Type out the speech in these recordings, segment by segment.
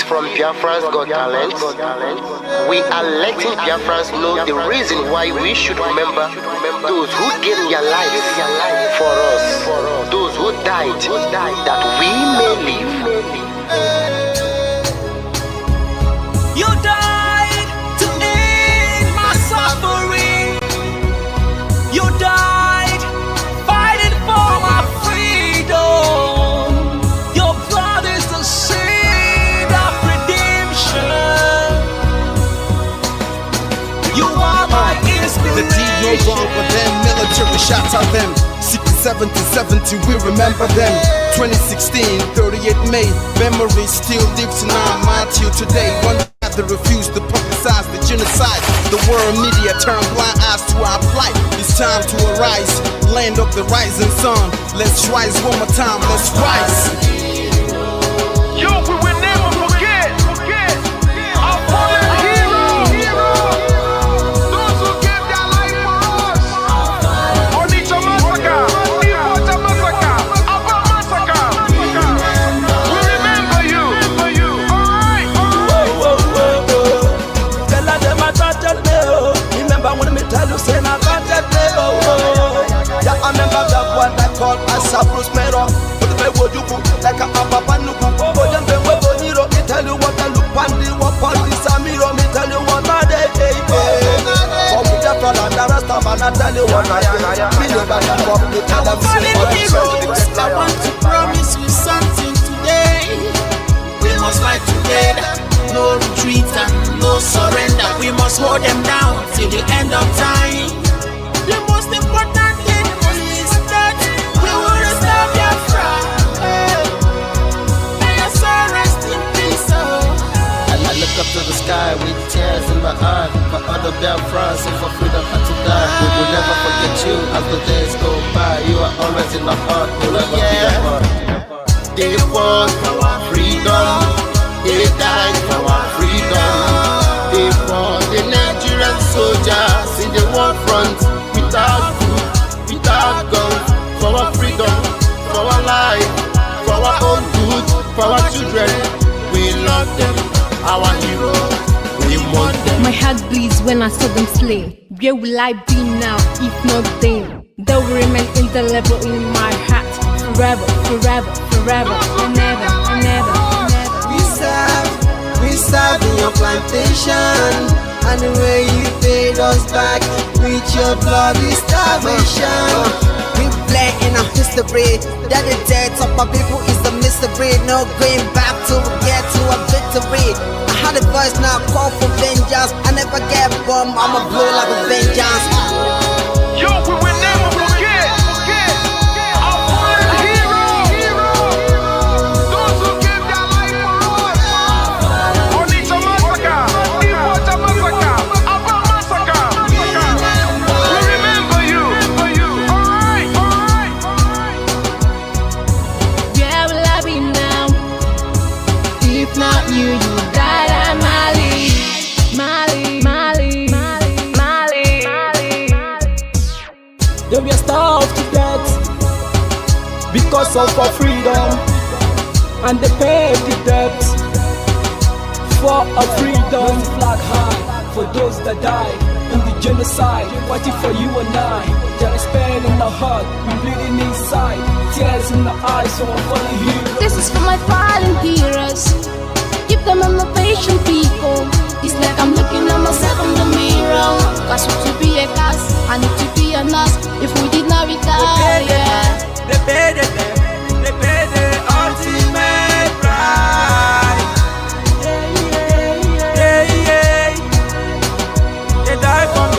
from Biafra's Got Talent. We are letting Biafrans know the reason why we should remember those who gave their lives for us, those who died that we may live. You died to end my suffering. You died fighting for my freedom. Your blood is the seed of redemption. You are my inspiration. The deed no wrong for them, military shots at them. 67 to 70, we remember them. 2016, 38 May, memory still lives in our mind till today. One that they refuse to publicize the genocide. The world media turn blind eyes to our plight. It's time to arise, land of the rising sun. Let's rise one more time, let's rise. Yo, we will never forget our fallen heroes. Those who gave their life for us. Onitsha massacre, Iwata massacre, Aba massacre. We remember you. Alright. Tell them I can't tell me. Remember when me tell you say I can't tell me. Yeah, I remember that one that called myself Bruce Mero. But the way you go like a Abapanuku. But then when we go me tell you what I look pandi, what pandi Samiro, me tell you what I day. For me the brother, the rest of man, I tell you what I do. Me know that you come to tell them. I want to promise you something today. We must fight together. No retreat and no surrender. We must hold them down till the end of time. The most important thing is that we will restore Biafra. May your soul rest in peace. I look up to the sky with tears in my eyes. For other Biafrans and for freedom had to die. We will never forget you as the days go by. You are always in my heart, you'll never be apart. They fought for our freedom. They died for our freedom. They fought the Nigerian soldiers in the war front. Without food, without guns. For our freedom, for our life, for our own good, for our children. We love them, our heroes. We want them. My heart bleeds when I saw them slain. Where will I be now if not then? They will remain indelible in my heart. Forever, forever, forever, and never, and never, and never. We serve in your plantation, and the way you paid us back with your bloody starvation. We play in our history that the death of my people is a mystery. No going back to get to a victory. I had a voice now call for vengeance. I never get bombed, I'ma blow like a vengeance. Yo, we will never forget our fallen heroes. Those who gave their life for us. Onitsha massacre, Iwata massacre, Aba massacre. We remember you. Alright. Where will I be now? If not you, you died at Mali. They were starved to death because of our freedom, and they paid the debt for our freedom. Flag high for those that died in the genocide, fighting for you and I. There is pain in the heart, we bleeding inside, tears in the eyes, so I'm following you. This is for my fallen heroes. Give them motivation, people. It's like I'm looking at myself in the mirror. Cause to be a cast, I need to be a nurse. If we did not retire, They paid the ultimate price. Yeah. They died for me,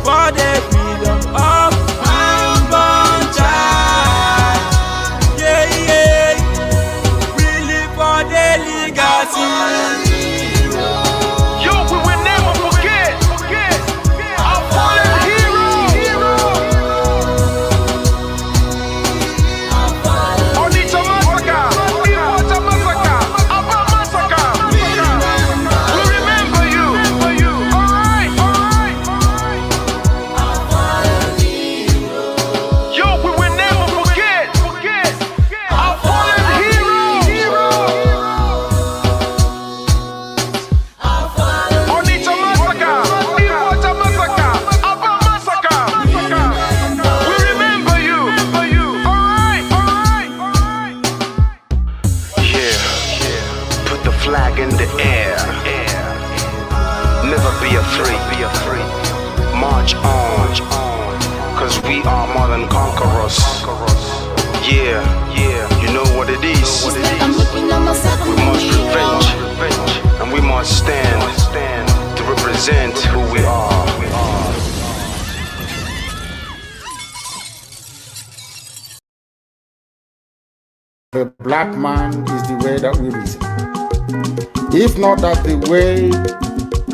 for the freedom of my unborn child. Yeah. We live for the legacy. Yo, we will never forget March on, cause we are more than conquerors. Yeah, you know what it is. We must revenge, and we must stand to represent who we are. The black man is the way that we reason. If not that the way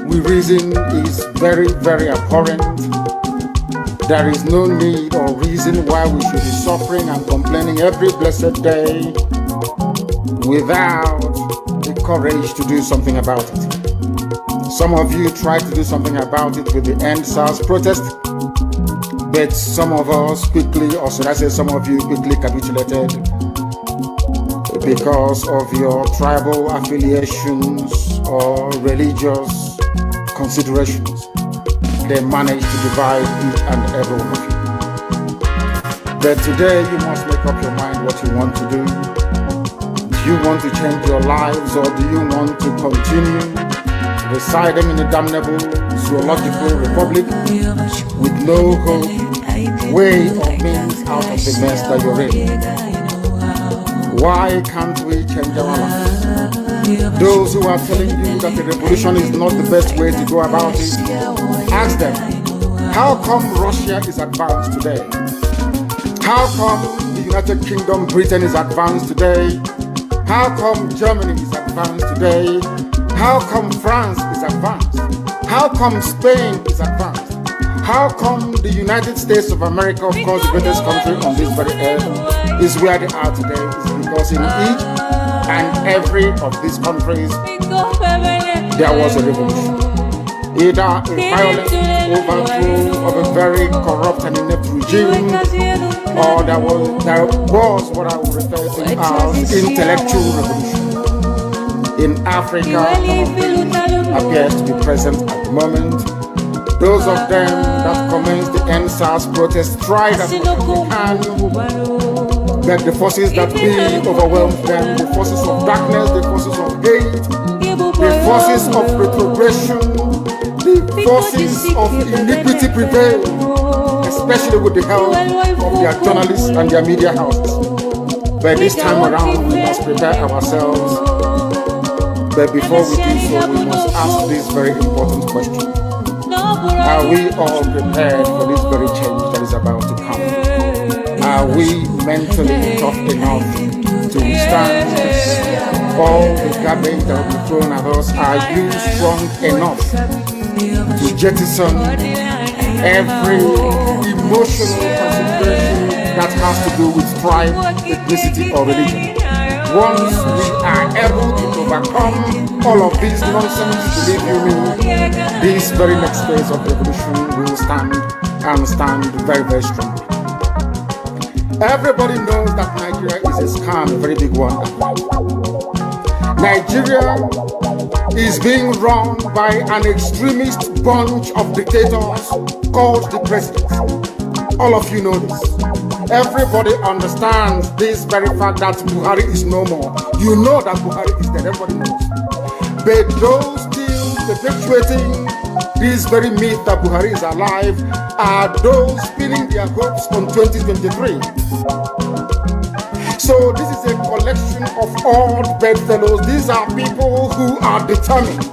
we reason is very, very abhorrent, there is no need or reason why we should be suffering and complaining every blessed day without the courage to do something about it. Some of you tried to do something about it with the End SARS protest, but some of us quickly, or should I say some of you quickly capitulated because of your tribal affiliations or religious considerations. They managed to divide each and every one of you. But today you must make up your mind what you want to do. Do you want to change your lives, or do you want to continue residing in a damnable zoological republic with no hope, way, or means out of the mess that you're in? Why can't we change our lives? Those who are telling you that the revolution is not the best way to go about it, ask them, how come Russia is advanced today? How come the United Kingdom, Britain is advanced today? How come Germany is advanced today? How come France is advanced? How come Spain is advanced? How come the United States of America, of course the greatest country on this very earth, is where they are today? It's because in each and every of these countries there was a revolution. Either a violent overthrow of a very corrupt and inept regime, or there was what I would refer to as intellectual revolution. In Africa, none of these appears to be present at the moment. Those of them that commenced the End SARS protest tried as much as they can, but the forces that we overwhelmed them, the forces of darkness, the forces of hate, the forces of retrogression, the forces of iniquity prevailed, especially with the help of their journalists and their media houses. But this time around, we must prepare ourselves. But before we do so, we must ask this very important question. Are we all prepared for this very change that is about to come? Are we mentally tough enough to withstand all the garbage that will be thrown at us? Are you strong enough to jettison every emotional consideration that has to do with tribe, ethnicity, or religion? Once we are able to overcome all of this nonsense, believe you me, this very next phase of revolution will stand very, very strong. Everybody knows that Nigeria is a scam, a very big one. Nigeria is being run by an extremist bunch of dictators called the president. All of you know this. Everybody understands this very fact that Buhari is no more. You know that Buhari is dead, everybody knows. But those still perpetuating this very myth that Buhari is alive are those pinning their hopes on 2023. So this is a collection of odd bedfellows. These are people who are determined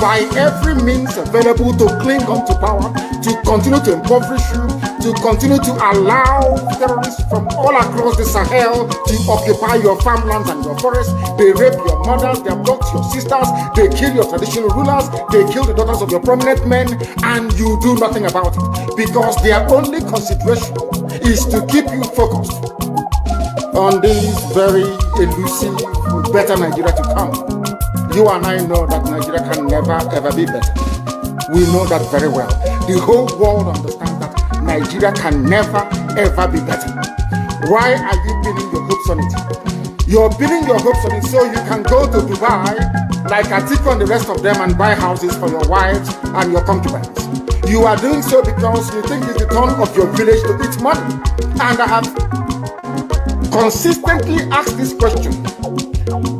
by every means available to cling on to power, to continue to impoverish you, to continue to allow terrorists from all across the Sahel to occupy your farmlands and your forests. They rape your mothers, they abduct your sisters, they kill your traditional rulers, they kill the daughters of your prominent men, and you do nothing about it because their only consideration is to keep you focused on this very elusive, better Nigeria to come. You and I know that Nigeria can never ever be better. We know that very well. The whole world understands that Nigeria can never ever be better. Why are you pinning your hopes on it? You're pinning your hopes on it so you can go to Dubai like Atiku and the rest of them and buy houses for your wives and your concubines. You are doing so because you think it's the turn of your village to eat money. And I have consistently asked this question.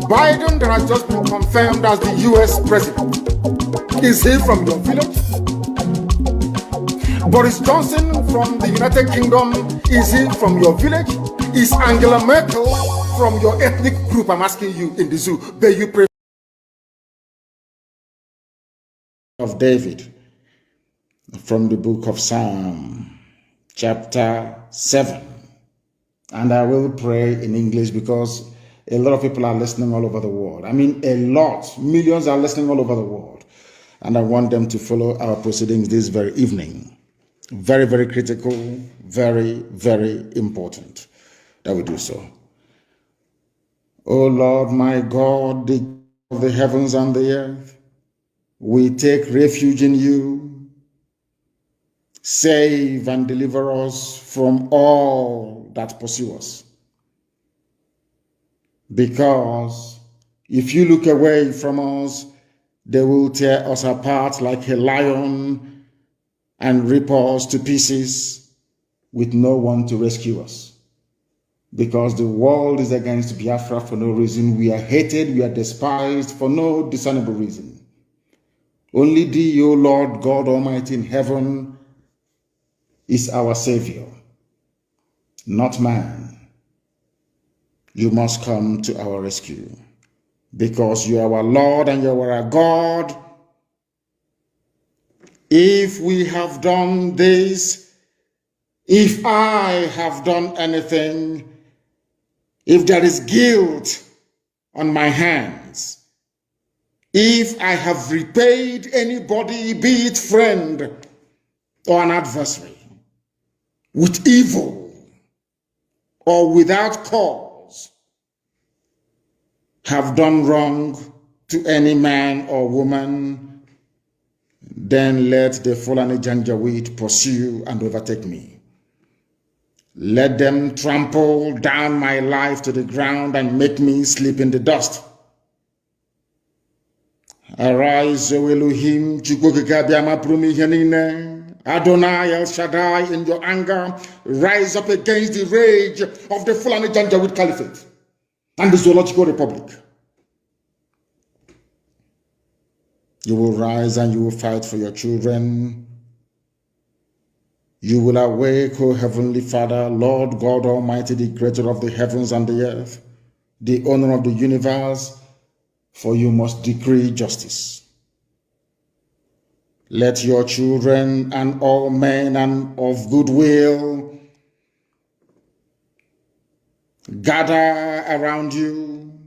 Biden, that has just been confirmed as the US president, is he from your village? Boris Johnson from the United Kingdom, is he from your village? Is Angela Merkel from your ethnic group? I'm asking you in the zoo. May you pray of David from the book of Psalm, chapter 7. And I will pray in English because a lot of people are listening all over the world. I mean, a lot. Millions are listening all over the world. And I want them to follow our proceedings this very evening. Very, very critical, very, very important that we do so. O Lord, my God, the God of the heavens and the earth, we take refuge in you. Save and deliver us from all that pursue us. Because if you look away from us, they will tear us apart like a lion and rip us to pieces with no one to rescue us. Because the world is against Biafra for no reason. We are hated, we are despised for no discernible reason. Only thee, O Lord God Almighty in heaven, is our Savior, not man. You must come to our rescue because you are our Lord and you are our God. If we have done this, if I have done anything, if there is guilt on my hands, if I have repaid anybody, be it friend or an adversary, with evil or without cause, have done wrong to any man or woman, then let the Fulani Janjaweed pursue and overtake me. Let them trample down my life to the ground and make me sleep in the dust. Arise, O Elohim, Adonai El Shaddai, in your anger, rise up against the rage of the Fulani Janjaweed Caliphate and the Zoological Republic. You will rise and you will fight for your children. You will awake, O Heavenly Father, Lord God Almighty, the creator of the heavens and the earth, the owner of the universe, for you must decree justice. Let your children and all men and of goodwill gather around you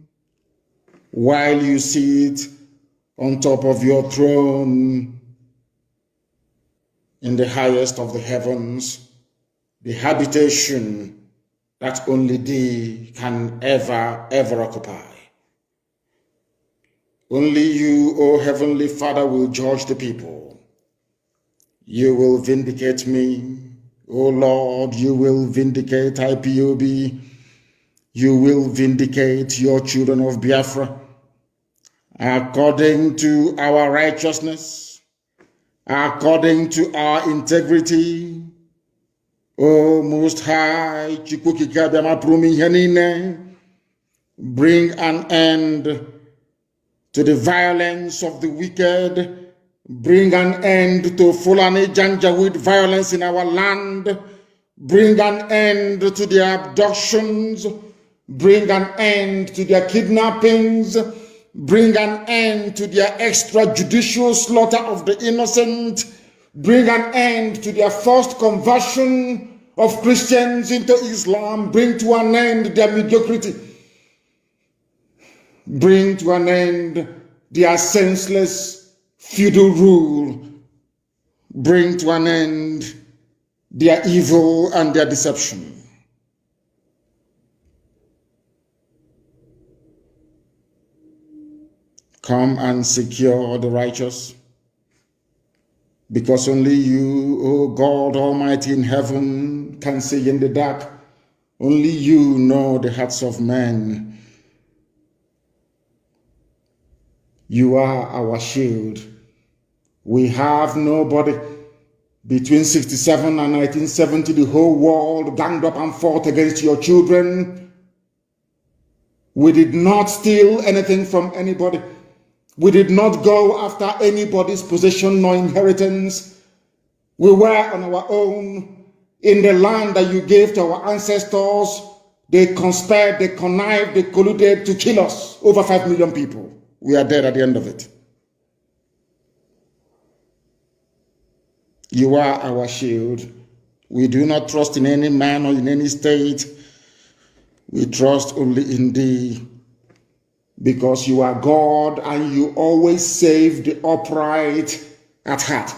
while you sit on top of your throne in the highest of the heavens, the habitation that only thee can ever occupy. Only you, O Heavenly Father, will judge the people. You will vindicate me, O Lord. You will vindicate IPOB. You will vindicate your children of Biafra according to our righteousness, according to our integrity. O Most High, bring an end to the violence of the wicked. Bring an end to Fulani Janjaweed violence in our land. Bring an end to their abductions. Bring an end to their kidnappings. Bring an end to their extrajudicial slaughter of the innocent. Bring an end to their forced conversion of Christians into Islam. Bring to an end their mediocrity. Bring to an end their senseless feudal rule. Bring to an end their evil and their deception. Come and secure the righteous, because only you, O God Almighty in heaven, can see in the dark. Only you know the hearts of men. You are our shield. We have nobody. Between 67 and 1970, the whole world ganged up and fought against your children. We did not steal anything from anybody. We did not go after anybody's possession nor inheritance. We were on our own in the land that you gave to our ancestors. They conspired, they connived, they colluded to kill us. Over 5 million people. We are dead at the end of it. You are our shield. We do not trust in any man or in any state. We trust only in thee, because you are God and you always save the upright at heart.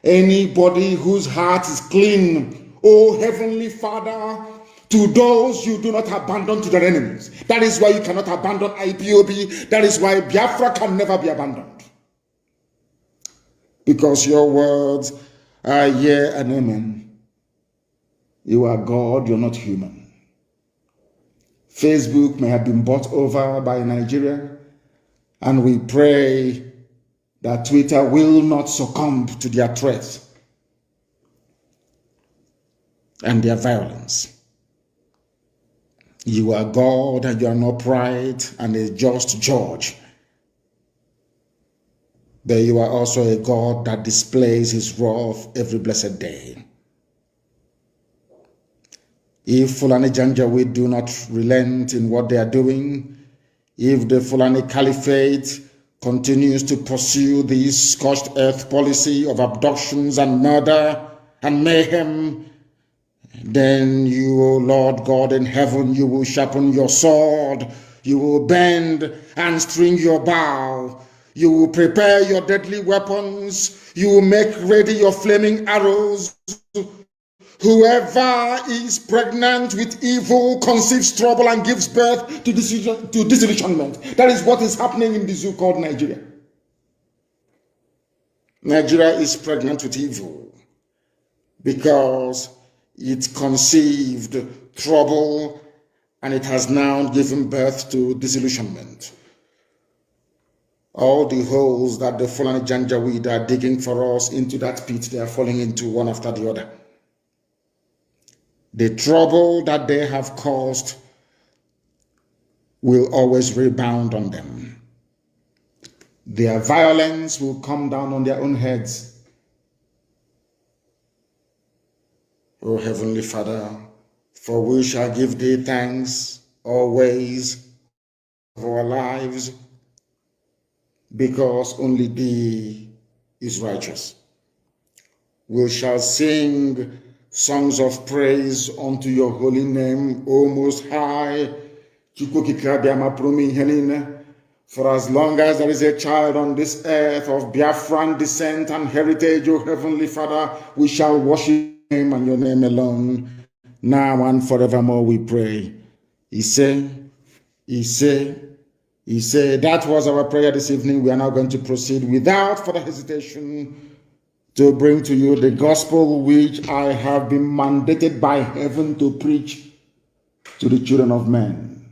Anybody whose heart is clean, oh Heavenly Father, to those you do not abandon to their enemies. That is why you cannot abandon IPOB. That is why Biafra can never be abandoned. Because your words are yea and amen. You are God, you're not human. Facebook may have been bought over by Nigeria, and we pray that Twitter will not succumb to their threats and their violence. You are God and you are an upright and a just judge. But you are also a God that displays his wrath every blessed day. If Fulani Janjaweed do not relent in what they are doing, if the Fulani Caliphate continues to pursue this scorched earth policy of abductions and murder and mayhem, then you, O Lord God in heaven, you will sharpen your sword, you will bend and string your bow, you will prepare your deadly weapons, you will make ready your flaming arrows. Whoever is pregnant with evil conceives trouble and gives birth to disillusionment. That is what is happening in the zoo called Nigeria. Nigeria is pregnant with evil because it conceived trouble and it has now given birth to disillusionment. All the holes that the Fulani Janjaweed are digging for us into that pit, they are falling into one after the other. The trouble that they have caused will always rebound on them. Their violence will come down on their own heads. O Heavenly Father, for we shall give thee thanks always of our lives, because only thee is righteous. We shall sing songs of praise unto your holy name, O Most High. For as long as there is a child on this earth of Biafran descent and heritage, O Heavenly Father, we shall worship your name and your name alone, now and forevermore, we pray. He said, that was our prayer this evening. We are now going to proceed without further hesitation to bring to you the gospel which I have been mandated by heaven to preach to the children of men.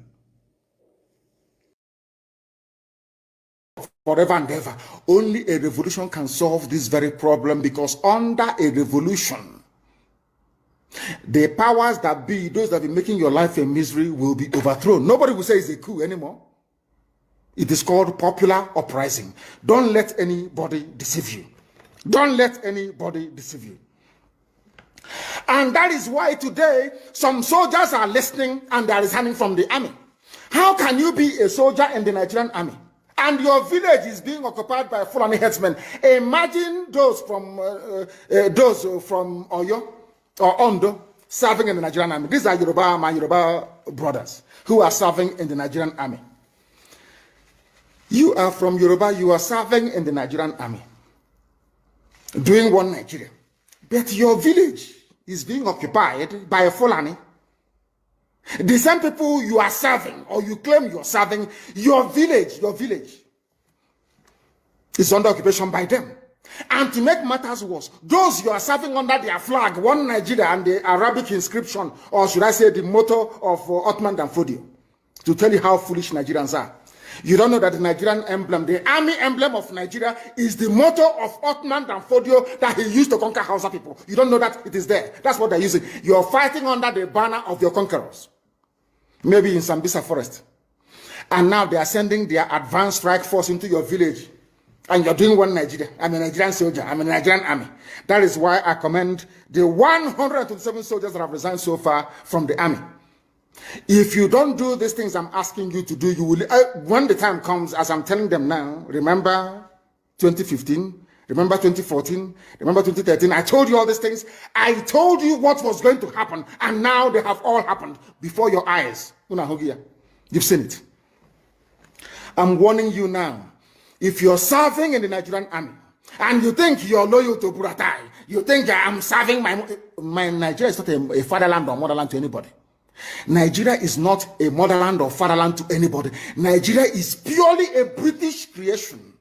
Forever and ever, only a revolution can solve this very problem, because under a revolution, the powers that be, those that be making your life a misery, will be overthrown. Nobody will say it's a coup anymore. It is called popular uprising. Don't let anybody deceive you. Don't let anybody deceive you. And that is why today some soldiers are listening and they are resigning from the army. How can you be a soldier in the Nigerian army and your village is being occupied by Fulani headsmen? Imagine those from Oyo or Ondo serving in the Nigerian army. These are my Yoruba brothers who are serving in the Nigerian army. You are from Yoruba, you are serving in the Nigerian army, doing one Nigeria. But your village is being occupied by a Fulani. The same people you are serving, or you claim you are serving, your village is under occupation by them. And to make matters worse, those you are serving under their flag, one Nigeria, and the Arabic inscription, or should I say the motto of Ottoman Danfodio, to tell you how foolish Nigerians are. You don't know that the Nigerian emblem, the army emblem of Nigeria, is the motto of Ottoman Danfodio that he used to conquer Hausa people. You don't know that it is there. That's what they're using. You're fighting under the banner of your conquerors. Maybe in Sambisa forest. And now they are sending their advanced strike force into your village And you're doing one Nigeria. I'm a Nigerian soldier. I'm a Nigerian army. That is why I commend the 127 soldiers that have resigned so far from the army. If you don't do these things I'm asking you to do, you will, when the time comes, as I'm telling them now, remember 2015, remember 2014, remember 2013, I told you all these things. I told you what was going to happen, and now they have all happened before your eyes. You've seen it. I'm warning you now. If you're serving in the Nigerian army and you think you're loyal to Buratai, you think I'm serving my Nigeria is not a fatherland or motherland to anybody. Nigeria is not a motherland or fatherland to anybody. Nigeria is purely a British creation.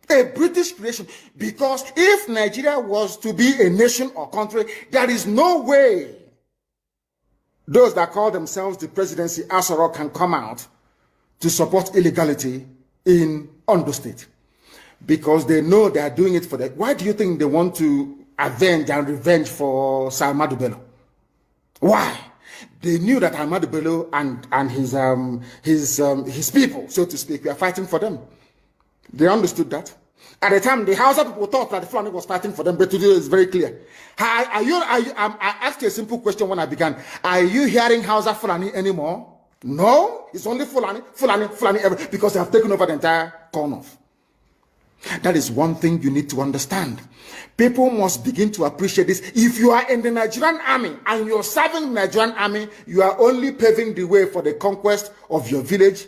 A British creation. Because if Nigeria was to be a nation or country, there is no way those that call themselves the presidency Asoro can come out to support illegality in Ondo State, because they know they are doing it for that. Why do you think they want to avenge and revenge for Sir Ahmadu Bello? Why? They knew that Ahmadu Bello and his people, so to speak, were fighting for them. They understood that. At the time, the Hausa people thought that the Fulani was fighting for them, but today it's very clear. I asked you a simple question when I began. Are you hearing Hausa Fulani anymore? No, it's only Fulani, because they have taken over the entire corner. That is one thing you need to understand. People must begin to appreciate this. If you are in the Nigerian army and you're serving the Nigerian army, you are only paving the way for the conquest of your village,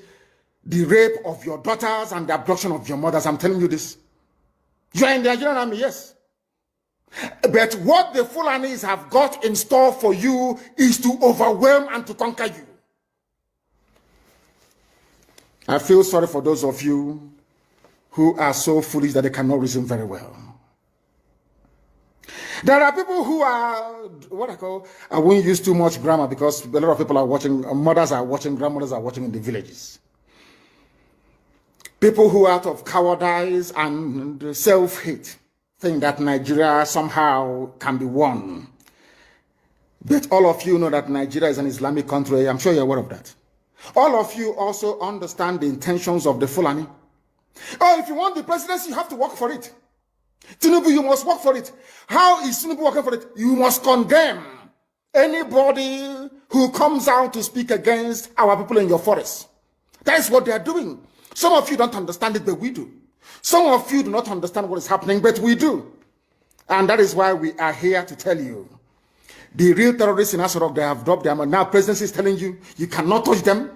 the rape of your daughters, and the abduction of your mothers. I'm telling you this. You are in the Nigerian army, yes. But what the Fulanis have got in store for you is to overwhelm and to conquer you. I feel sorry for those of you who are so foolish that they cannot reason very well. There are people who are, I won't use too much grammar because a lot of people are watching, mothers are watching, grandmothers are watching in the villages. People who out of cowardice and self-hate think that Nigeria somehow can be won. But all of you know that Nigeria is an Islamic country. I'm sure you're aware of that. All of you also understand the intentions of the Fulani. Oh, if you want the presidency, you have to work for it. Tinubu, you must work for it. How is Tinubu working for it? You must condemn anybody who comes out to speak against our people in your forest. That is what they are doing. Some of you don't understand it, but we do. Some of you do not understand what is happening, but we do. And that is why we are here to tell you. The real terrorists in Asarok, they have dropped them. And now presidency is telling you, you cannot touch them.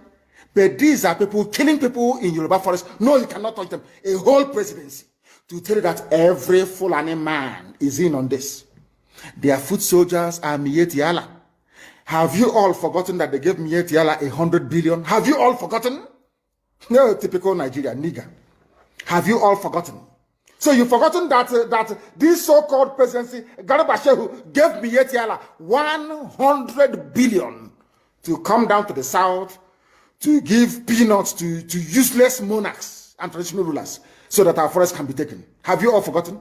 But these are people killing people in Yoruba forest. No, you cannot touch them. A whole presidency to tell you that every Fulani man is in on this. Their foot soldiers are Mieti Allah. Have you all forgotten that they gave Mieti Allah 100 billion? Have you all forgotten? No, typical Nigeria, nigger. Have you all forgotten? So you've forgotten that this so-called presidency, Garba Shehu, gave Mieti Allah 100 billion to come down to the south to give peanuts to useless monarchs and traditional rulers so that our forests can be taken. Have you all forgotten?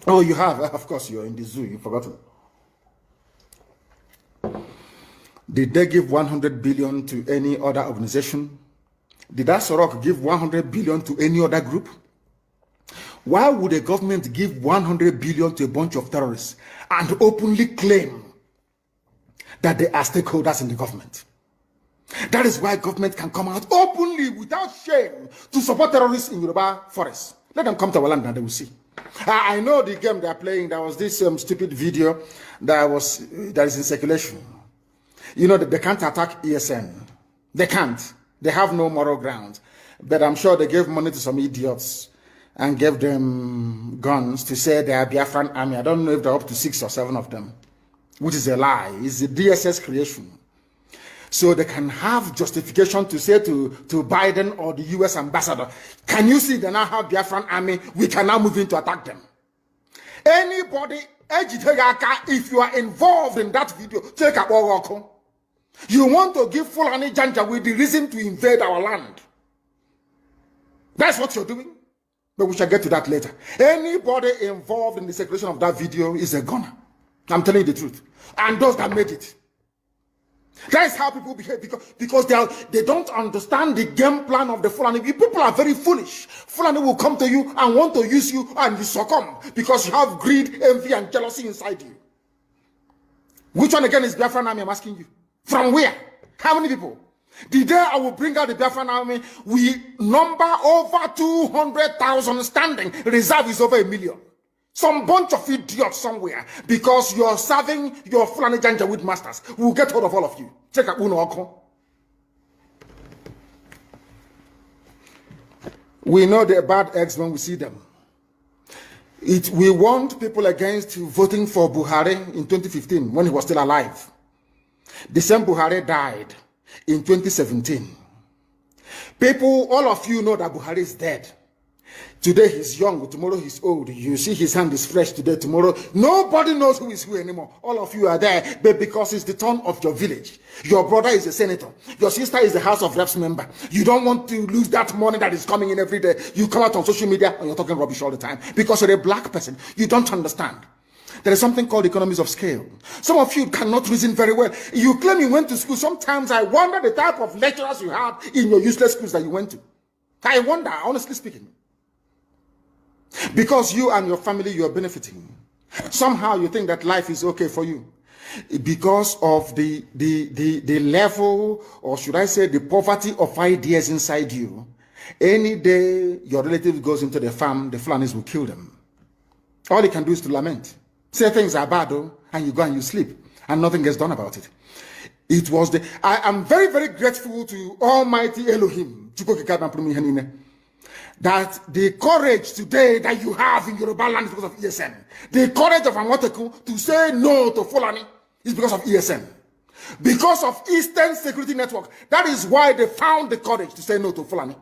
Oh, you have. Of course, you're in the zoo. You've forgotten. Did they give 100 billion to any other organization? Did Asorok give 100 billion to any other group? Why would a government give 100 billion to a bunch of terrorists and openly claim that they are stakeholders in the government? That is why government can come out openly without shame to support terrorists in Yoruba forests. Let them come to our land and they will see. I know the game they are playing. There was this stupid video that is in circulation. You know that they can't attack ESN. They can't. They have no moral ground. But I'm sure they gave money to some idiots and gave them guns to say they are Biafran army. I don't know if they're up to 6 or 7 of them, which is a lie. It's a DSS creation. So they can have justification to say to Biden or the US ambassador, can you see they now have Biafran army? We can now move in to attack them. Anybody, if you are involved in that video, take a walk. You want to give Fulani Janja with the reason to invade our land. That's what you're doing. But we shall get to that later. Anybody involved in the circulation of that video is a gunner. I'm telling you the truth. And those that made it. That is how people behave because they don't understand the game plan of the Fulani. People are very foolish. Fulani will come to you and want to use you and you succumb because you have greed, envy, and jealousy inside you. Which one again is Biafran army? I'm asking you. From where? How many people? The day I will bring out the Biafran army, we number over 200,000 standing. Reserve is over 1 million. Some bunch of idiots somewhere because you're serving your Fulani Janjaweed masters. We'll get hold of all of you. Check out Uno Oko. We know the bad eggs when we see them. We warned people against voting for Buhari in 2015 when he was still alive. The same Buhari died in 2017. People, all of you know that Buhari is dead. Today he's young, tomorrow he's old. You see his hand is fresh today, tomorrow. Nobody knows who is who anymore. All of you are there, but because it's the turn of your village. Your brother is a senator. Your sister is a House of Reps member. You don't want to lose that money that is coming in every day. You come out on social media and you're talking rubbish all the time because you're a black person. You don't understand. There is something called economies of scale. Some of you cannot reason very well. You claim you went to school. Sometimes I wonder the type of lecturers you had in your useless schools that you went to. I wonder, honestly speaking. Because you and your family, you are benefiting. Somehow you think that life is okay for you. Because of the level, or should I say the poverty of ideas inside you. Any day your relative goes into the farm, the Fulanis will kill them. All they can do is to lament. Say things are bad though, and you go and you sleep. And nothing gets done about it. I am very, very grateful to Almighty Elohim. That the courage today that you have in Yoruba land is because of ESN. The courage of Amoteku to say no to Fulani is because of ESN. Because of Eastern Security Network. That is why they found the courage to say no to Fulani.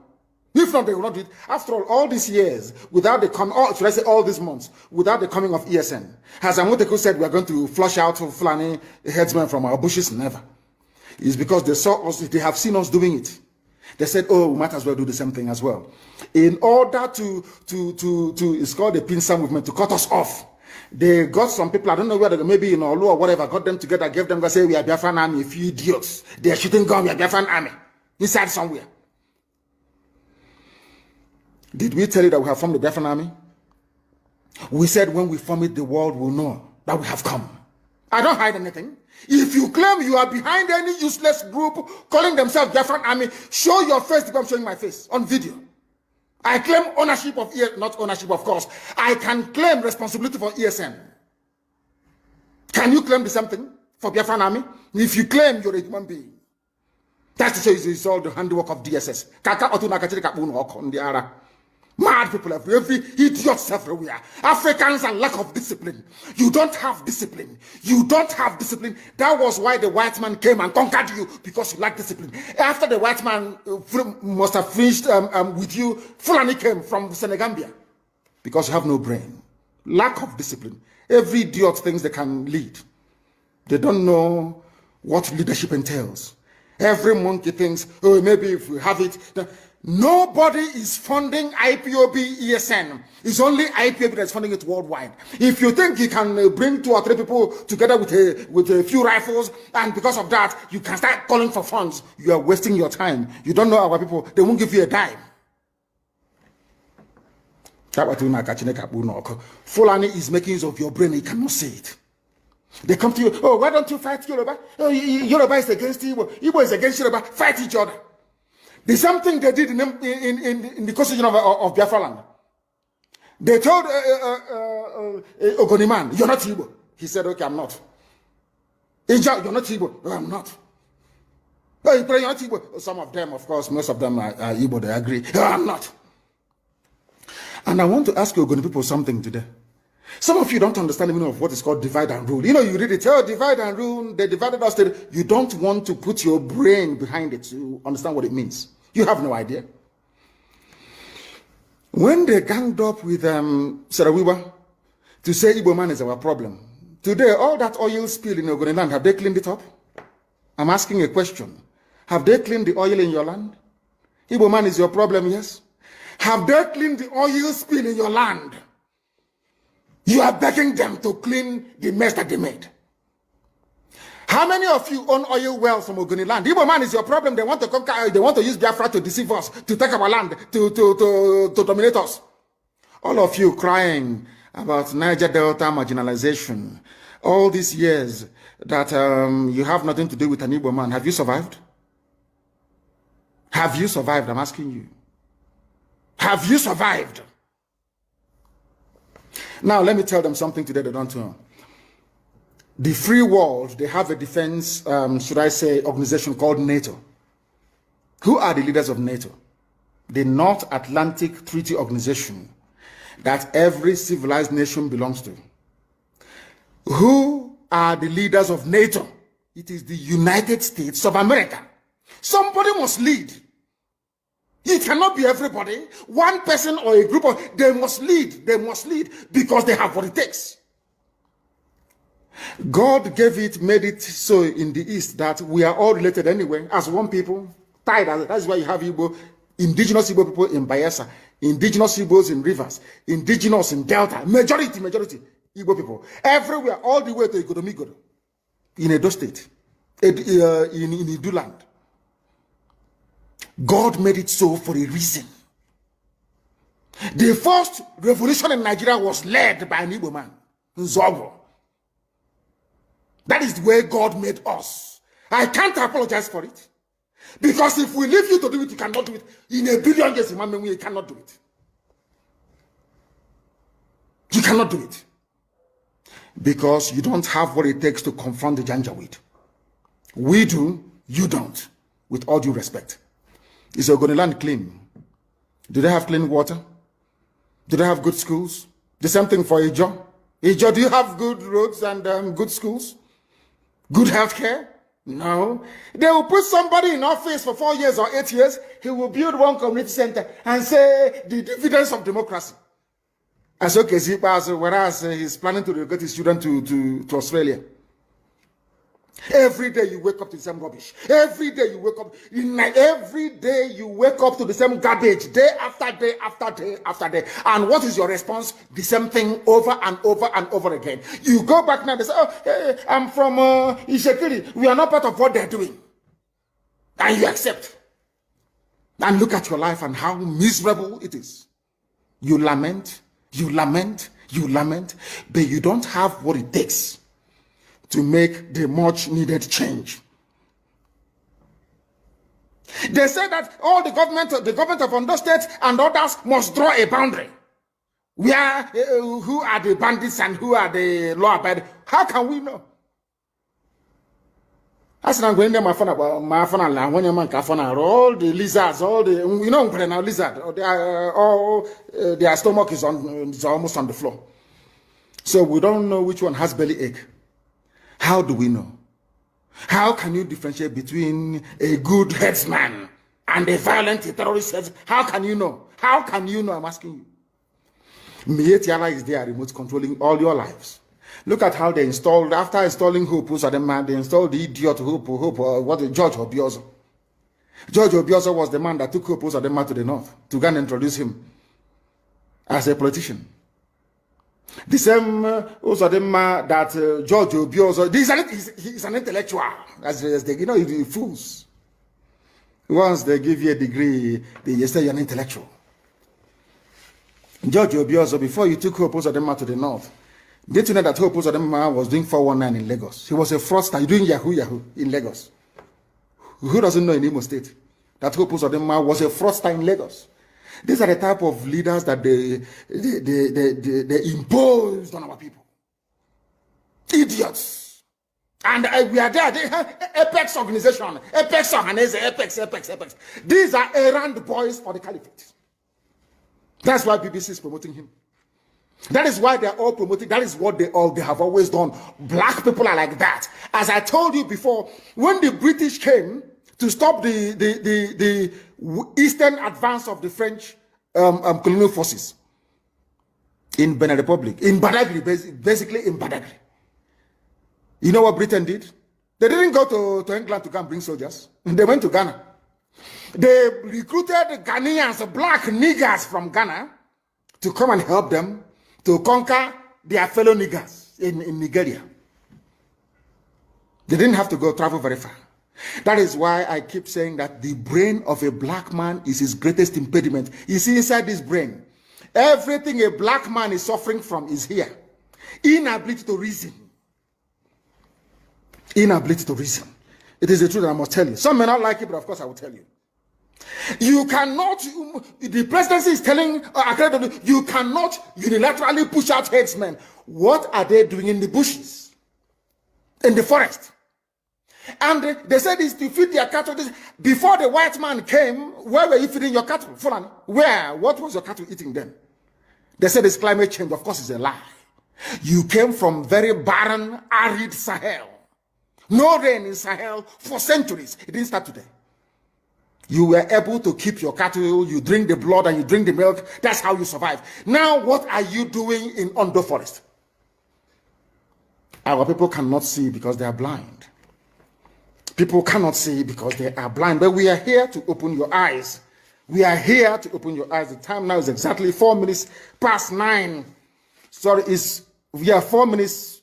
If not, they will not do it. After all these years, without the coming, or should I say all these months, without the coming of ESN, as Amoteku said, we are going to flush out Fulani headsmen from our bushes. Never. It's because they saw us, they have seen us doing it. They said, oh, we might as well do the same thing as well. In order to it's called the pincer movement, to cut us off. They got some people, I don't know whether maybe in Olu or whatever, got them together, gave them, say, we are Biafran army, a few idiots. They are shooting gun, we are Biafran army. Inside somewhere. Did we tell you that we have formed the Biafran army? We said when we form it, the world will know that we have come. I don't hide anything. If you claim you are behind any useless group calling themselves Biafran army, show your face because I'm showing my face on video. I claim ownership of not ownership, of course. I can claim responsibility for ESN. Can you claim the same thing for Biafran army? If you claim you're a human being, that's to say it's all the handiwork of DSS. Mad people every idiots everywhere. Africans and lack of discipline. You don't have discipline. You don't have discipline. That was why the white man came and conquered you, because you lack discipline. After the white man must have finished with you, Fulani came from Senegambia, because you have no brain. Lack of discipline. Every idiot thinks they can lead. They don't know what leadership entails. Every monkey thinks, oh, maybe if we have it. Nobody is funding IPOB ESN. It's only IPOB that's funding it worldwide. If you think you can bring 2 or 3 people together with a few rifles, and because of that, you can start calling for funds, you are wasting your time. You don't know our people. They won't give you a dime. Fulani is making use of your brain. You cannot see it. They come to you, oh, why don't you fight Yoruba? Oh, Yoruba is against Igbo. Igbo is against Yoruba. Fight each other. The same thing they did in the constitution of Biafra land. They told Ogoniman, you're not Igbo. He said, okay, I'm not. Ija, you're not Igbo. Oh, I'm not. Oh, you're not Igbo. Some of them, of course, most of them are Igbo, they agree. Oh, I'm not. And I want to ask you Ogoni people something today. Some of you don't understand the meaning of what is called divide and rule. You know, you read it, oh, divide and rule, they divided us. You don't want to put your brain behind it to understand what it means. You have no idea. When they ganged up with Sarawiwa to say Igbo man is our problem, today all that oil spill in Ogoni land, have they cleaned it up? I'm asking a question. Have they cleaned the oil in your land? Igbo man is your problem, yes? Have they cleaned the oil spill in your land? You are begging them to clean the mess that they made. How many of you own oil wells from Ogoni land? Igbo man is your problem. They want to conquer, they want to use Biafra to deceive us, to take our land, to dominate us. All of you crying about Niger Delta marginalization, all these years that you have nothing to do with an Igbo man. Have you survived? Have you survived? I'm asking you. Have you survived? Now, let me tell them something today they don't know. The free world, they have a defense, should I say, organization called NATO. Who are the leaders of NATO? The North Atlantic Treaty Organization that every civilized nation belongs to. Who are the leaders of NATO? It is the United States of America. Somebody must lead. It cannot be everybody. One person or a group of, they must lead. They must lead because they have what it takes. God gave it, made it so in the East that we are all related anyway, as one people, tied. That's why you have Igbo, indigenous Igbo people in Bayelsa, indigenous Igbos in Rivers, indigenous in Delta, majority Igbo people. Everywhere, all the way to Igodomigodo, in Edo State, in Idu land. God made it so for a reason. The first revolution in Nigeria was led by an Igbo man, Nzobo. That is the way God made us. I can't apologize for it. Because if we leave you to do it, you cannot do it. In a billion years, you cannot do it. You cannot do it. Because you don't have what it takes to confront the Janjaweed. We do, you don't. With all due respect. Is Ogoniland clean? Do they have clean water? Do they have good schools? The same thing for Ijo. Ijo, do you have good roads and good schools? Good health care? No. They will put somebody in office for 4 years or 8 years. He will build one community center and say the dividends of democracy. As okay, whereas he's planning to relocate his children to Australia. Every day you wake up to the same rubbish. Every day you wake up. Every day you wake up to the same garbage. Day after day after day after day. And what is your response? The same thing over and over and over again. You go back now and say, oh, hey, I'm from Ishekiri. We are not part of what they're doing. And you accept. And look at your life and how miserable it is. You lament, you lament, you lament, but you don't have what it takes to make the much needed change. They say that all the government of Ondo State and others must draw a boundary. Where, who are the bandits and who are the law-abiding? How can we know? As I'm going there, my phone, when your man all the lizards, all the, you know, now lizard, their stomach is almost on the floor. So we don't know which one has belly ache. How do we know? How can you differentiate between a good headsman and a violent terrorist headsman? How can you know? How can you know? I'm asking you. Mietiala is there, remote controlling all your lives. Look at how they installed, after installing Hope, they installed the idiot George Obiozo. George Obiozo was the man that took Hope to the north to go and introduce him as a politician. The same Uzodema that George Obiozo, he's an intellectual, as they, you know, the fools. Once they give you a degree, they say you're an intellectual. George Obiozo, before you took Hope Uzodema to the north, did you know that Hope Uzodema was doing 419 in Lagos? He was a fraudster doing Yahoo in Lagos. Who doesn't know in Imo State that Hope Uzodema was a fraudster in Lagos? These are the type of leaders that they imposed on our people. Idiots. And we are there. Apex organization. Apex organization. Apex. These are errand boys for the caliphate. That's why BBC is promoting him. That is why they're all promoting. That is what they have always done. Black people are like that. As I told you before, when the British came to stop the eastern advance of the French colonial forces in Benin Republic, in Badagry, basically in Badagry. You know what Britain did? They didn't go to England to come bring soldiers. They went to Ghana. They recruited Ghanaians, black niggers from Ghana, to come and help them to conquer their fellow niggers in Nigeria. They didn't have to go travel very far. That is why I keep saying that the brain of a black man is his greatest impediment. You see, inside this brain, everything a black man is suffering from is here. Inability to reason. Inability to reason. It is the truth that I must tell you. Some may not like it, but of course I will tell you. You cannot, the presidency is telling, you cannot unilaterally push out headsmen. What are they doing in the bushes? In the forest? And they said it's to feed their cattle. Before the white man came, where were you feeding your cattle? Fulani? Where? What was your cattle eating then? They said it's climate change. Of course, it's a lie. You came from very barren, arid Sahel. No rain in Sahel for centuries. It didn't start today. You were able to keep your cattle, you drink the blood and you drink the milk. That's how you survive. Now, what are you doing in Ondo Forest? Our people cannot see because they are blind. People cannot see because they are blind. But we are here to open your eyes. We are here to open your eyes. The time now is exactly 4 minutes past 9. Sorry, we are 4 minutes.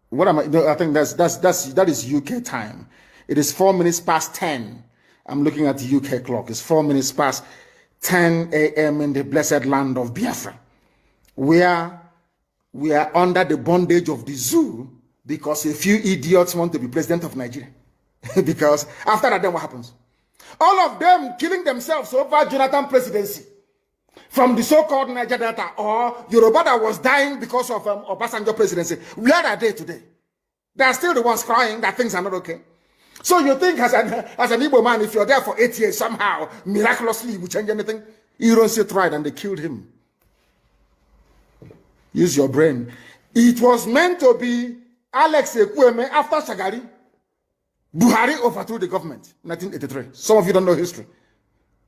What am I? No, I think that is UK time. It is 4 minutes past 10. I'm looking at the UK clock. It's 4 minutes past 10 a.m. in the blessed land of Biafra. We are under the bondage of the zoo because a few idiots want to be president of Nigeria. Because after that, then what happens? All of them killing themselves over Jonathan presidency. From the so-called Niger Delta or Yoruba that was dying because of Obasanjo presidency. Where are they today? They are still the ones crying that things are not okay. So you think as an Igbo man, if you're there for 8 years, somehow, miraculously, you will change anything? You don't see tried and they killed him. Use your brain. It was meant to be Alex Ekweme after Shagari. Buhari overthrew the government in 1983. Some of you don't know history.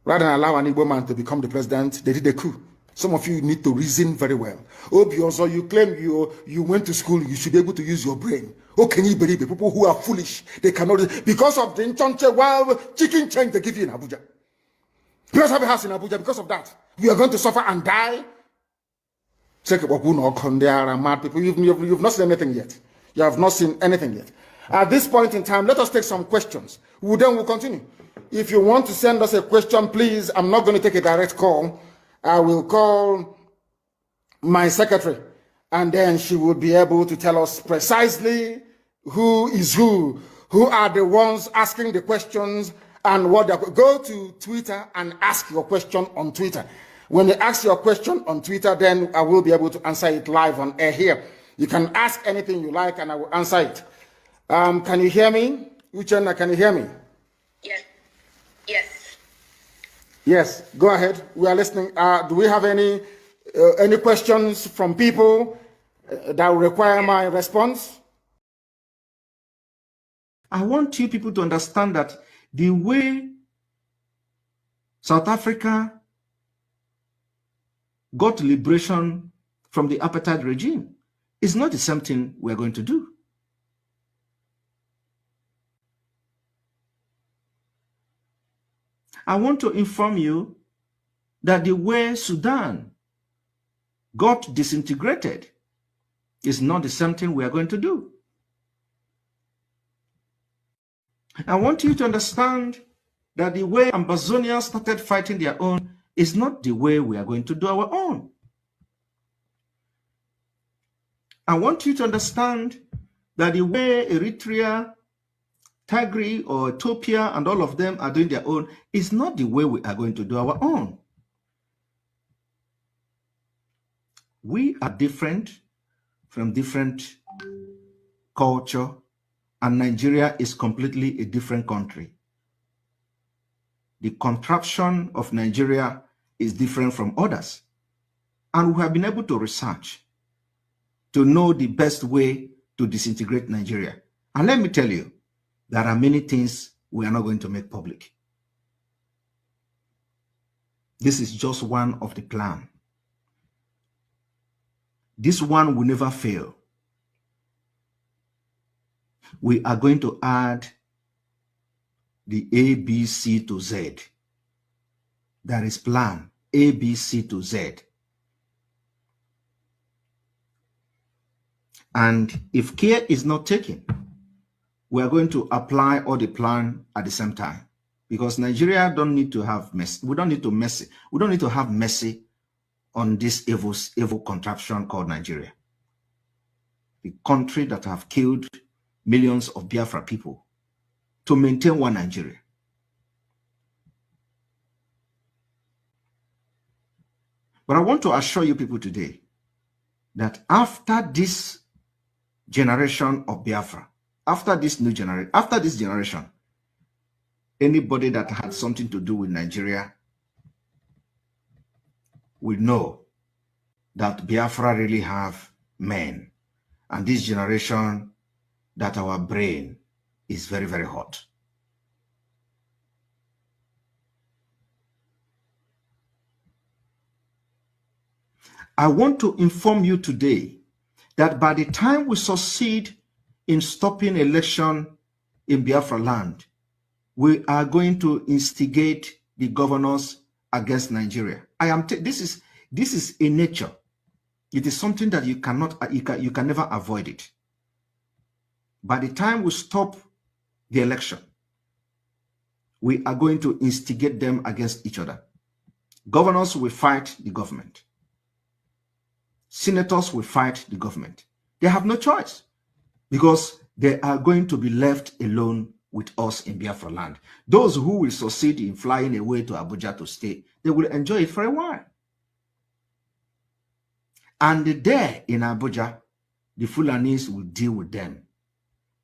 Rather than allow an Igbo man to become the president, they did a coup. Some of you need to reason very well. Obioso, you claim you went to school, you should be able to use your brain. Oh, can you believe it? People who are foolish, they cannot, because of the Nchonche wild chicken change they give you in Abuja. You don't have a house in Abuja because of that. You are going to suffer and die. Check it, they are mad people. You've not seen anything yet. You have not seen anything yet. At this point in time, let us take some questions. Then we'll continue. If you want to send us a question, please, I'm not going to take a direct call. I will call my secretary, and then she will be able to tell us precisely who is who are the ones asking the questions, and what they're. Go to Twitter and ask your question on Twitter. When you ask your question on Twitter, then I will be able to answer it live on air here. You can ask anything you like, and I will answer it. Can you hear me? Uchenna, can you hear me? Yes. Yes. Yes, go ahead. We are listening. Do we have any questions from people that will require my response? I want you people to understand that the way South Africa got liberation from the apartheid regime is not the same thing we're going to do. I want to inform you that the way Sudan got disintegrated is not the same thing we are going to do. I want you to understand that the way Ambazonians started fighting their own is not the way we are going to do our own. I want you to understand that the way Eritrea, Tigray or Ethiopia and all of them are doing their own is not the way we are going to do our own. We are different from different culture, and Nigeria is completely a different country. The contraption of Nigeria is different from others. And we have been able to research to know the best way to disintegrate Nigeria. And let me tell you, there are many things we are not going to make public. This is just one of the plan. This one will never fail. We are going to add the A, B, C to Z. There is plan A, B, C to Z. And if care is not taken, we are going to apply all the plan at the same time, because Nigeria don't need to have mess. We don't need to mess. We don't need to have mercy on this evil contraption called Nigeria, the country that have killed millions of Biafra people to maintain one Nigeria. But I want to assure you people today that after this generation of Biafra, after this new generation, after this generation, anybody that had something to do with Nigeria will know that Biafra really have men. And this generation, that our brain is very, very hot. I want to inform you today that by the time we succeed in stopping election in Biafra land, we are going to instigate the governors against Nigeria. This is a nature. It is something that you can never avoid it. By the time we stop the election, we are going to instigate them against each other. Governors will fight the government. Senators will fight the government. They have no choice, because they are going to be left alone with us in Biafra land. Those who will succeed in flying away to Abuja to stay, they will enjoy it for a while. And there in Abuja, the Fulanis will deal with them.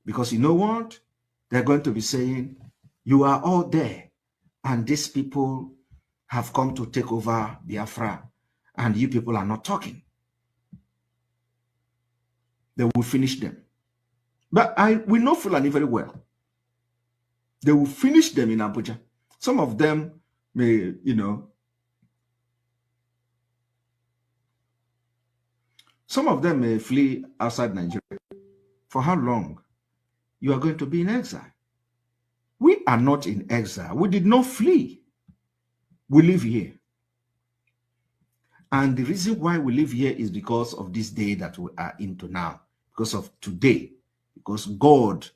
Because you know what? They're going to be saying, you are all there, and these people have come to take over Biafra, and you people are not talking. They will finish them. But we know Fulani very well. They will finish them in Abuja. Some of them may, some of them may flee outside Nigeria. For how long? You are going to be in exile. We are not in exile. We did not flee. We live here. And the reason why we live here is because of this day that we are into now. Because of today. Because God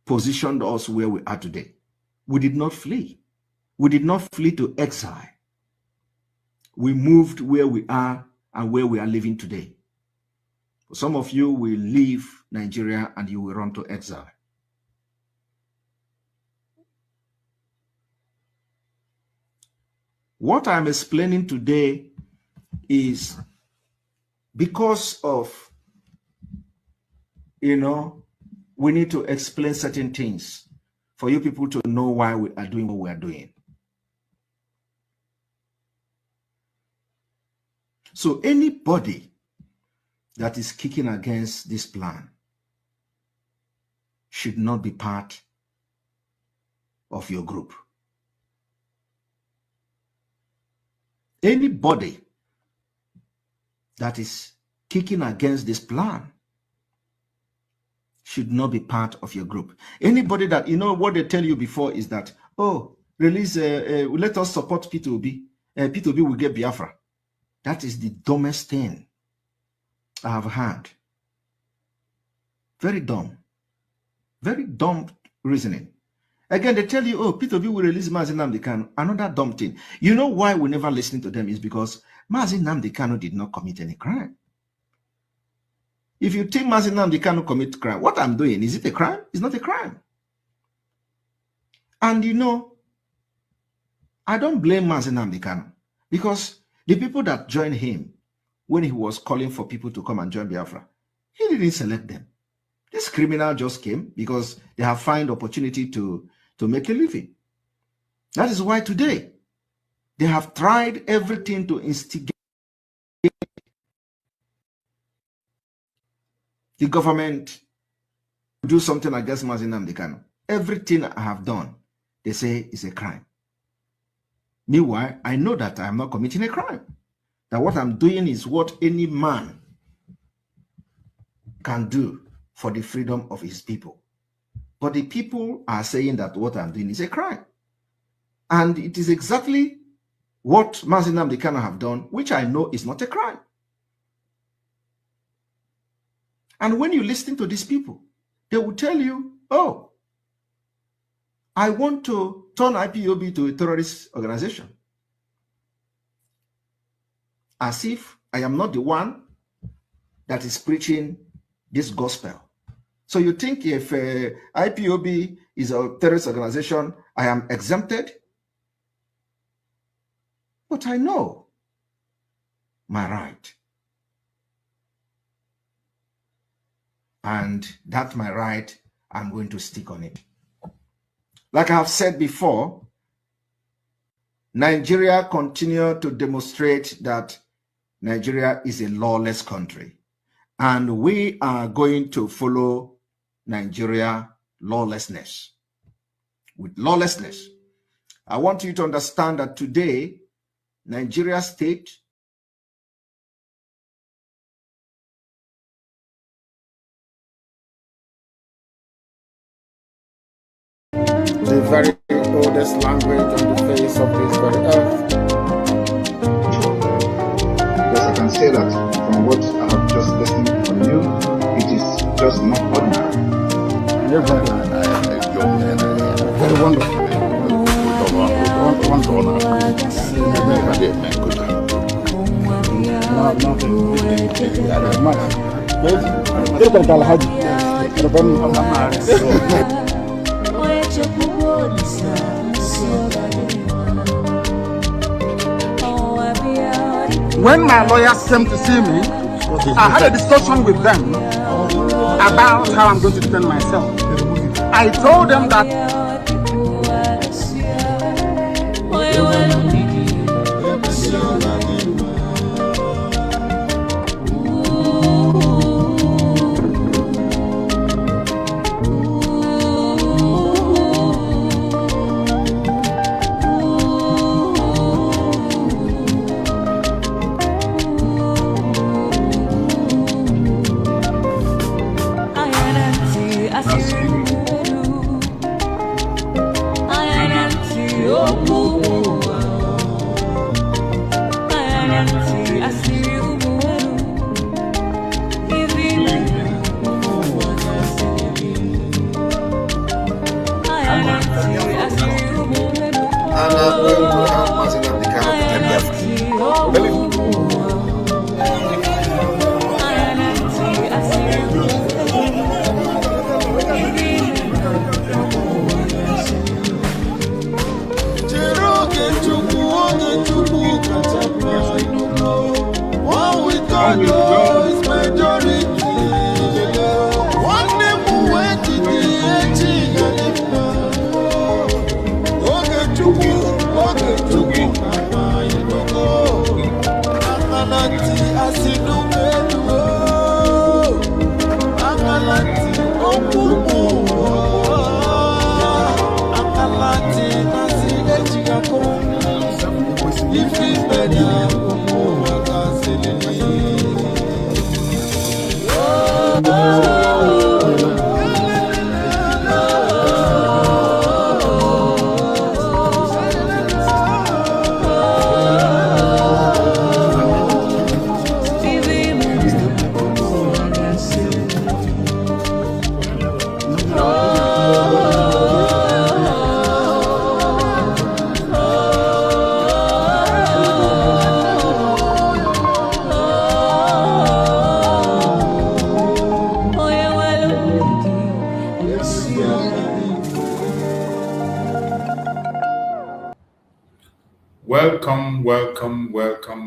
positioned us where we are today. We did not flee. We did not flee to exile. We moved where we are and where we are living today. Some of you will leave Nigeria and you will run to exile. What I'm explaining today is because of, we need to explain certain things for you people to know why we are doing what we are doing. So anybody that is kicking against this plan should not be part of your group. Anybody that is kicking against this plan should not be part of your group. Anybody that, what they tell you before is that, release, let us support P2B. P2B will get Biafra. That is the dumbest thing I have heard. Very dumb. Very dumb reasoning. Again, they tell you, P2B will release Mazi Nnamdi Kanu. Another dumb thing. You know why we never listen to them is because Mazi Nnamdi Kanu did not commit any crime. If you think Mazi Nnamdi Kanu commit crime, what I'm doing, is it a crime? It's not a crime. And I don't blame Mazi Nnamdi Kanu, because the people that joined him when he was calling for people to come and join Biafra, he didn't select them. This criminal just came because they have found opportunity to make a living. That is why today they have tried everything to instigate the government to do something against Mazi Nnamdi Kanu. Everything I have done, they say is a crime. Meanwhile, I know that I am not committing a crime. That what I'm doing is what any man can do for the freedom of his people. But the people are saying that what I'm doing is a crime. And it is exactly what Mazi Nnamdi Kanu have done, which I know is not a crime. And when you listen to these people, they will tell you, oh, I want to turn IPOB to a terrorist organization. As if I am not the one that is preaching this gospel. So you think if IPOB is a terrorist organization, I am exempted? But I know my right. And that's my right. I'm going to stick on it. Like I have said before, Nigeria continues to demonstrate that Nigeria is a lawless country. And we are going to follow Nigeria lawlessness. With lawlessness, I want you to understand that today, Nigeria state the very oldest language on the face of this very earth. Yes, I can say that from what I have just listened from you, it is just not ordinary. You're very wonderful. When my lawyers came to see me, I had a discussion with them about how I'm going to defend myself. I told them that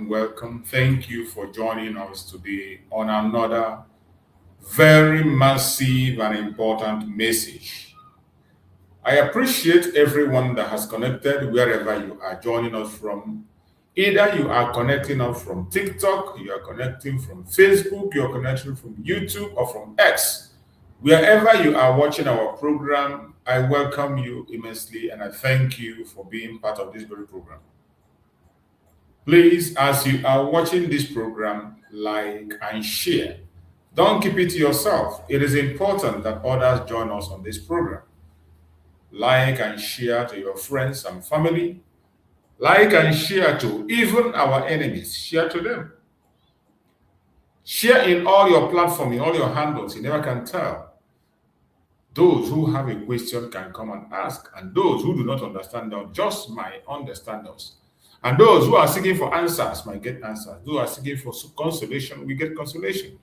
Welcome. Thank you for joining us today on another very massive and important message. I appreciate everyone that has connected wherever you are joining us from. Either you are connecting us from TikTok, you are connecting from Facebook, you are connecting from YouTube or from X. Wherever you are watching our program, I welcome you immensely and I thank you for being part of this very program. Please, as you are watching this program, like and share. Don't keep it to yourself. It is important that others join us on this program. Like and share to your friends and family. Like and share to even our enemies. Share to them. Share in all your platform, in all your handles. You never can tell. Those who have a question can come and ask, and those who do not understand us just might understand us. And those who are seeking for answers might get answers. Those who are seeking for consolation, we get consolation.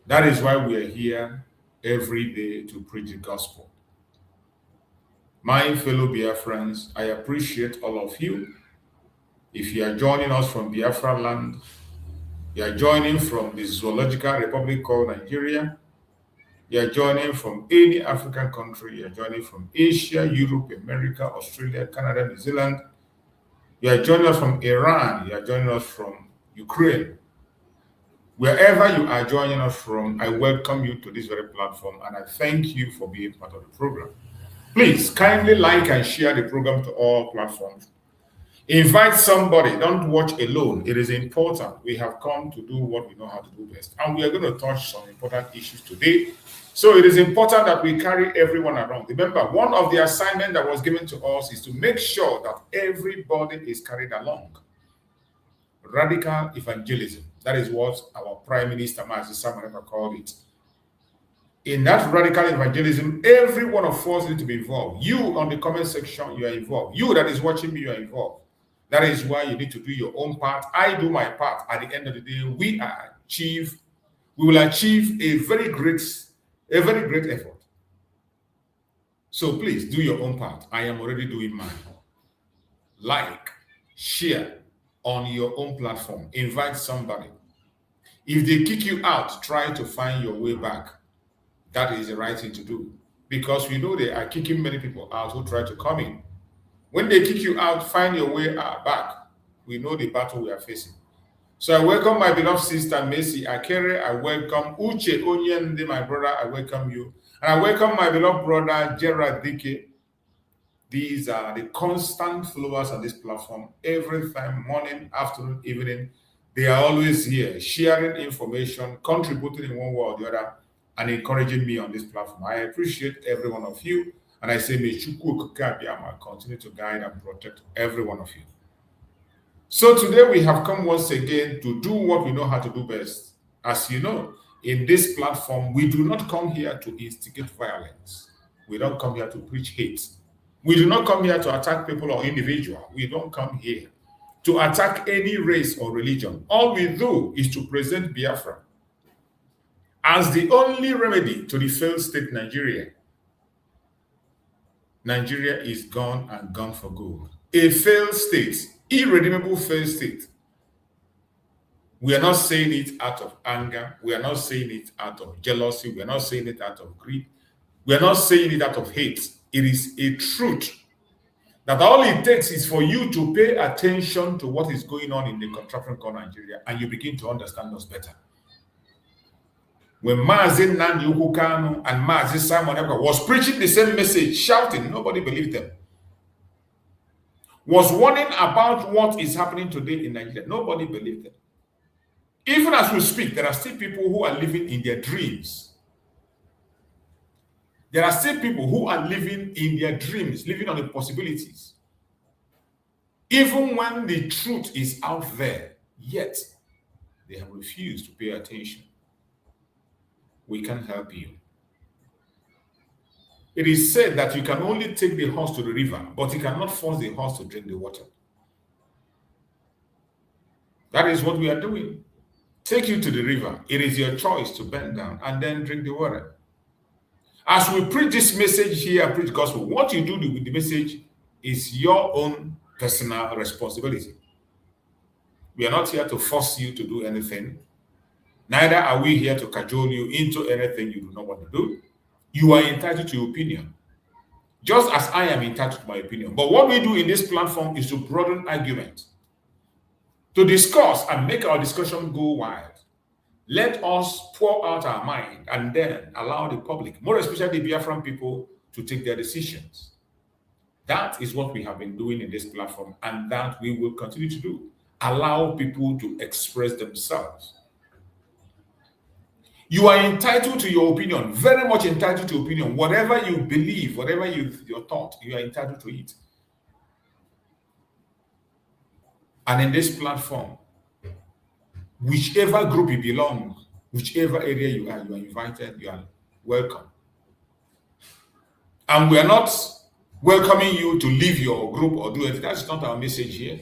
That is why we are here every day to preach the gospel. My fellow Biafrans, I appreciate all of you. If you are joining us from Biafra land, you are joining from the zoological republic called Nigeria, you are joining from any African country, you are joining from Asia, Europe, America, Australia, Canada, New Zealand, you are joining us from Iran, you are joining us from Ukraine. Wherever you are joining us from, I welcome you to this very platform and I thank you for being part of the program. Please kindly like and share the program to all platforms. Invite somebody, don't watch alone. It is important. We have come to do what we know how to do best. And we are going to touch some important issues today. So it is important that we carry everyone along. Remember, one of the assignments that was given to us is to make sure that everybody is carried along. Radical evangelism. That is what our Prime Minister, Mazi Simon, called it. In that radical evangelism, every one of us needs to be involved. You on the comment section, you are involved. You that is watching me, you are involved. That is why you need to do your own part. I do my part. At the end of the day, we will achieve a very great effort. So please do your own part. I am already doing mine. Like, share on your own platform. Invite somebody. If they kick you out, try to find your way back. That is the right thing to do. Because we know they are kicking many people out who try to come in. When they kick you out, find your way back. We know the battle we are facing. So I welcome my beloved sister, Messi Akere. I welcome Uche Onyende, my brother. I welcome you. And I welcome my beloved brother, Gerard Dike. These are the constant followers on this platform. Every time, morning, afternoon, evening, they are always here, sharing information, contributing in one way or the other, and encouraging me on this platform. I appreciate every one of you. And I say, may Chukwu Okike continue to guide and protect every one of you. So today we have come once again to do what we know how to do best. As you know, in this platform, we do not come here to instigate violence. We don't come here to preach hate. We do not come here to attack people or individual. We don't come here to attack any race or religion. All we do is to present Biafra as the only remedy to the failed state Nigeria. Nigeria is gone and gone for good. A failed state, irredeemable failed state. We are not saying it out of anger. We are not saying it out of jealousy. We are not saying it out of greed. We are not saying it out of hate. It is a truth that all it takes is for you to pay attention to what is going on in the contraption called Nigeria, and you begin to understand us better. When Mazi Nnamdi Kanu and Mazi Simon Ekpa was preaching the same message, shouting, nobody believed them. Was warning about what is happening today in Nigeria, nobody believed them. Even as we speak, there are still people who are living in their dreams. There are still people who are living in their dreams, living on the possibilities. Even when the truth is out there, yet they have refused to pay attention. We can help you. It is said that you can only take the horse to the river, but you cannot force the horse to drink the water. That is what we are doing. Take you to the river. It is your choice to bend down and then drink the water. As we preach this message here, preach the gospel, what you do with the message is your own personal responsibility. We are not here to force you to do anything. Neither are we here to cajole you into anything you do not want to do. You are entitled to your opinion, just as I am entitled to my opinion. But what we do in this platform is to broaden argument, to discuss and make our discussion go wild. Let us pour out our mind and then allow the public, more especially the Biafran people, to take their decisions. That is what we have been doing in this platform, and that we will continue to do. Allow people to express themselves. You are entitled to your opinion, very much entitled to opinion. Whatever you believe, whatever your thought, you are entitled to it. And in this platform, whichever group you belong, whichever area you are invited, you are welcome. And we are not welcoming you to leave your group or do it. That's not our message here.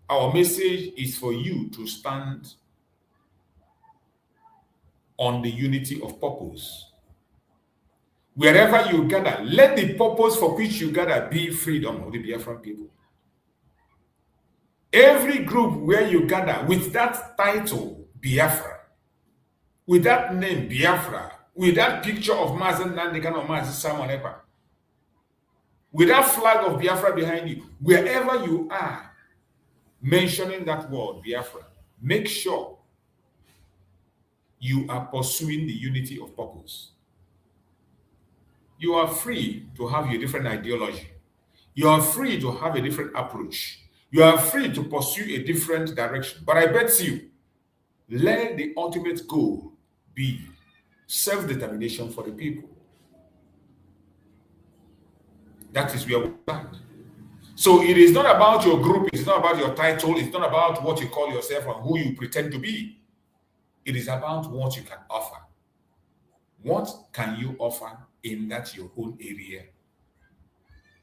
Our message is for you to stand on the unity of purpose. Wherever you gather, let the purpose for which you gather be freedom of the Biafran people. Every group where you gather with that title, Biafra, with that name, Biafra, with that picture of Mazen Nandekan or Mazen Simon Epa, with that flag of Biafra behind you, wherever you are mentioning that word, Biafra, make sure you are pursuing the unity of purpose. You are free to have your different ideology. You are free to have a different approach. You are free to pursue a different direction. But I bet you, let the ultimate goal be self-determination for the people. That is where we stand. So it is not about your group, it's not about your title, it's not about what you call yourself and who you pretend to be. It is about what you can offer. What can you offer in that your own area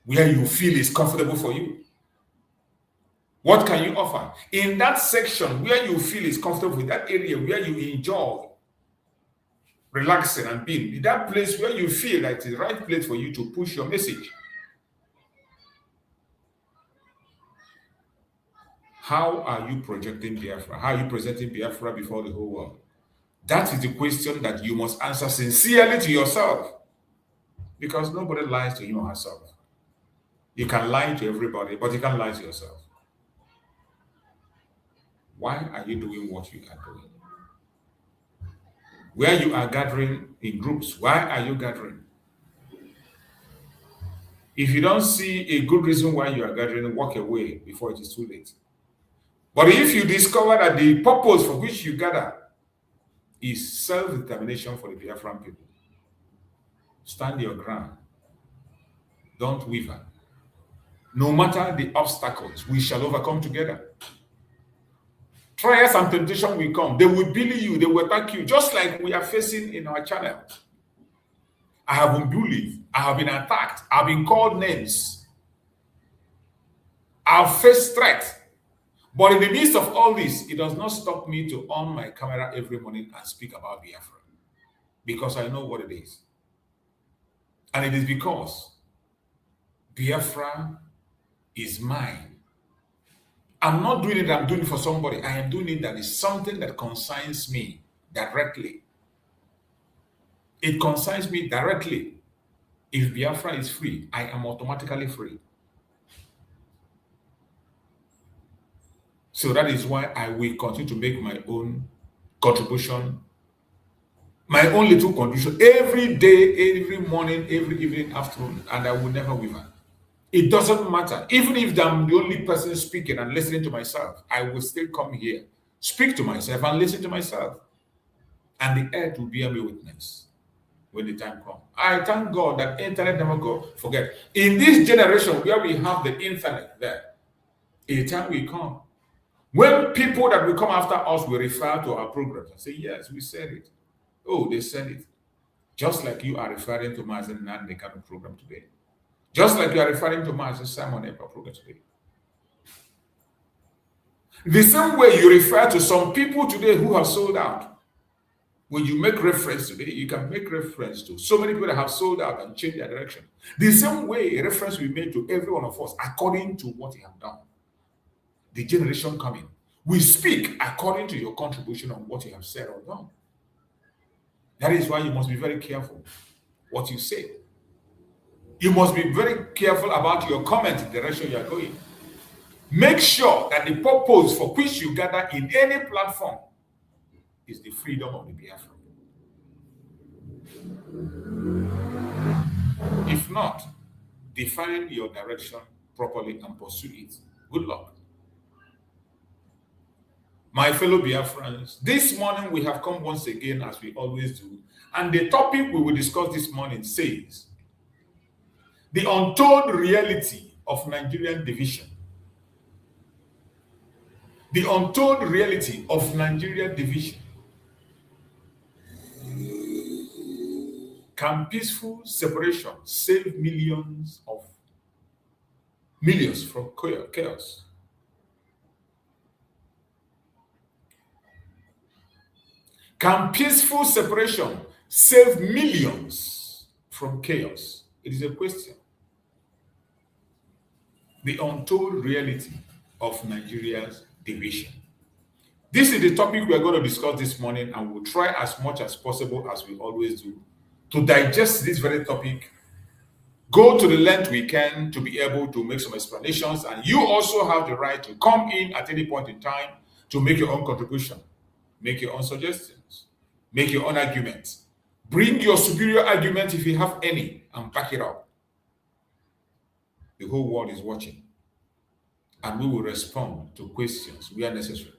where you feel is comfortable for you? What can you offer in that section where you feel is comfortable, in that area where you enjoy relaxing and being, in that place where you feel like it's the right place for you to push your message? How are you projecting Biafra? How are you presenting Biafra before the whole world? That is the question that you must answer sincerely to yourself, because nobody lies to him or herself. You can lie to everybody, but you can't lie to yourself. Why are you doing what you are doing? Where you are gathering in groups, why are you gathering? If you don't see a good reason why you are gathering, walk away before it is too late. But if you discover that the purpose for which you gather is self-determination for the Biafran people, stand your ground. Don't waver. No matter the obstacles, we shall overcome together. Trials and temptation will come. They will bully you. They will attack you, just like we are facing in our channel. I have been bullied. I have been attacked. I have been called names. I have faced threats. But in the midst of all this, it does not stop me to on my camera every morning and speak about Biafra, because I know what it is. And it is because Biafra is mine. I'm not doing it, I'm doing it for somebody. I am doing it that is something that concerns me directly. It concerns me directly. If Biafra is free, I am automatically free. So that is why I will continue to make my own contribution, my own little contribution every day, every morning, every evening, afternoon, and I will never waver. It doesn't matter. Even if I'm the only person speaking and listening to myself, I will still come here, speak to myself and listen to myself. And the earth will bear me witness when the time comes. I thank God that internet never go forget. In this generation where we have the internet there, a time will come when people that will come after us will refer to our programs and say, yes, we said it. Oh, they said it. Just like you are referring to Mazen Nandekan program today. Just like you are referring to Mazen Simon Epa program today. The same way you refer to some people today who have sold out. When you make reference today, you can make reference to so many people that have sold out and changed their direction. The same way a reference we made to every one of us according to what you have done. The generation coming, we speak according to your contribution on what you have said or done. That is why you must be very careful what you say. You must be very careful about your comment in the direction you are going. Make sure that the purpose for which you gather in any platform is the freedom of the Biafra. If not, define your direction properly and pursue it. Good luck. My fellow Biafrans, this morning we have come once again as we always do, and the topic we will discuss this morning says, the untold reality of Nigerian division. The untold reality of Nigeria division. Can peaceful separation save millions from chaos? Can peaceful separation save millions from chaos? It is a question. The untold reality of Nigeria's division. This is the topic we are going to discuss this morning, and we'll try as much as possible, as we always do, to digest this very topic, go to the length we can to be able to make some explanations, and you also have the right to come in at any point in time to make your own contribution, make your own suggestions, make your own arguments. Bring your superior argument if you have any and back it up. The whole world is watching, and we will respond to questions where necessary.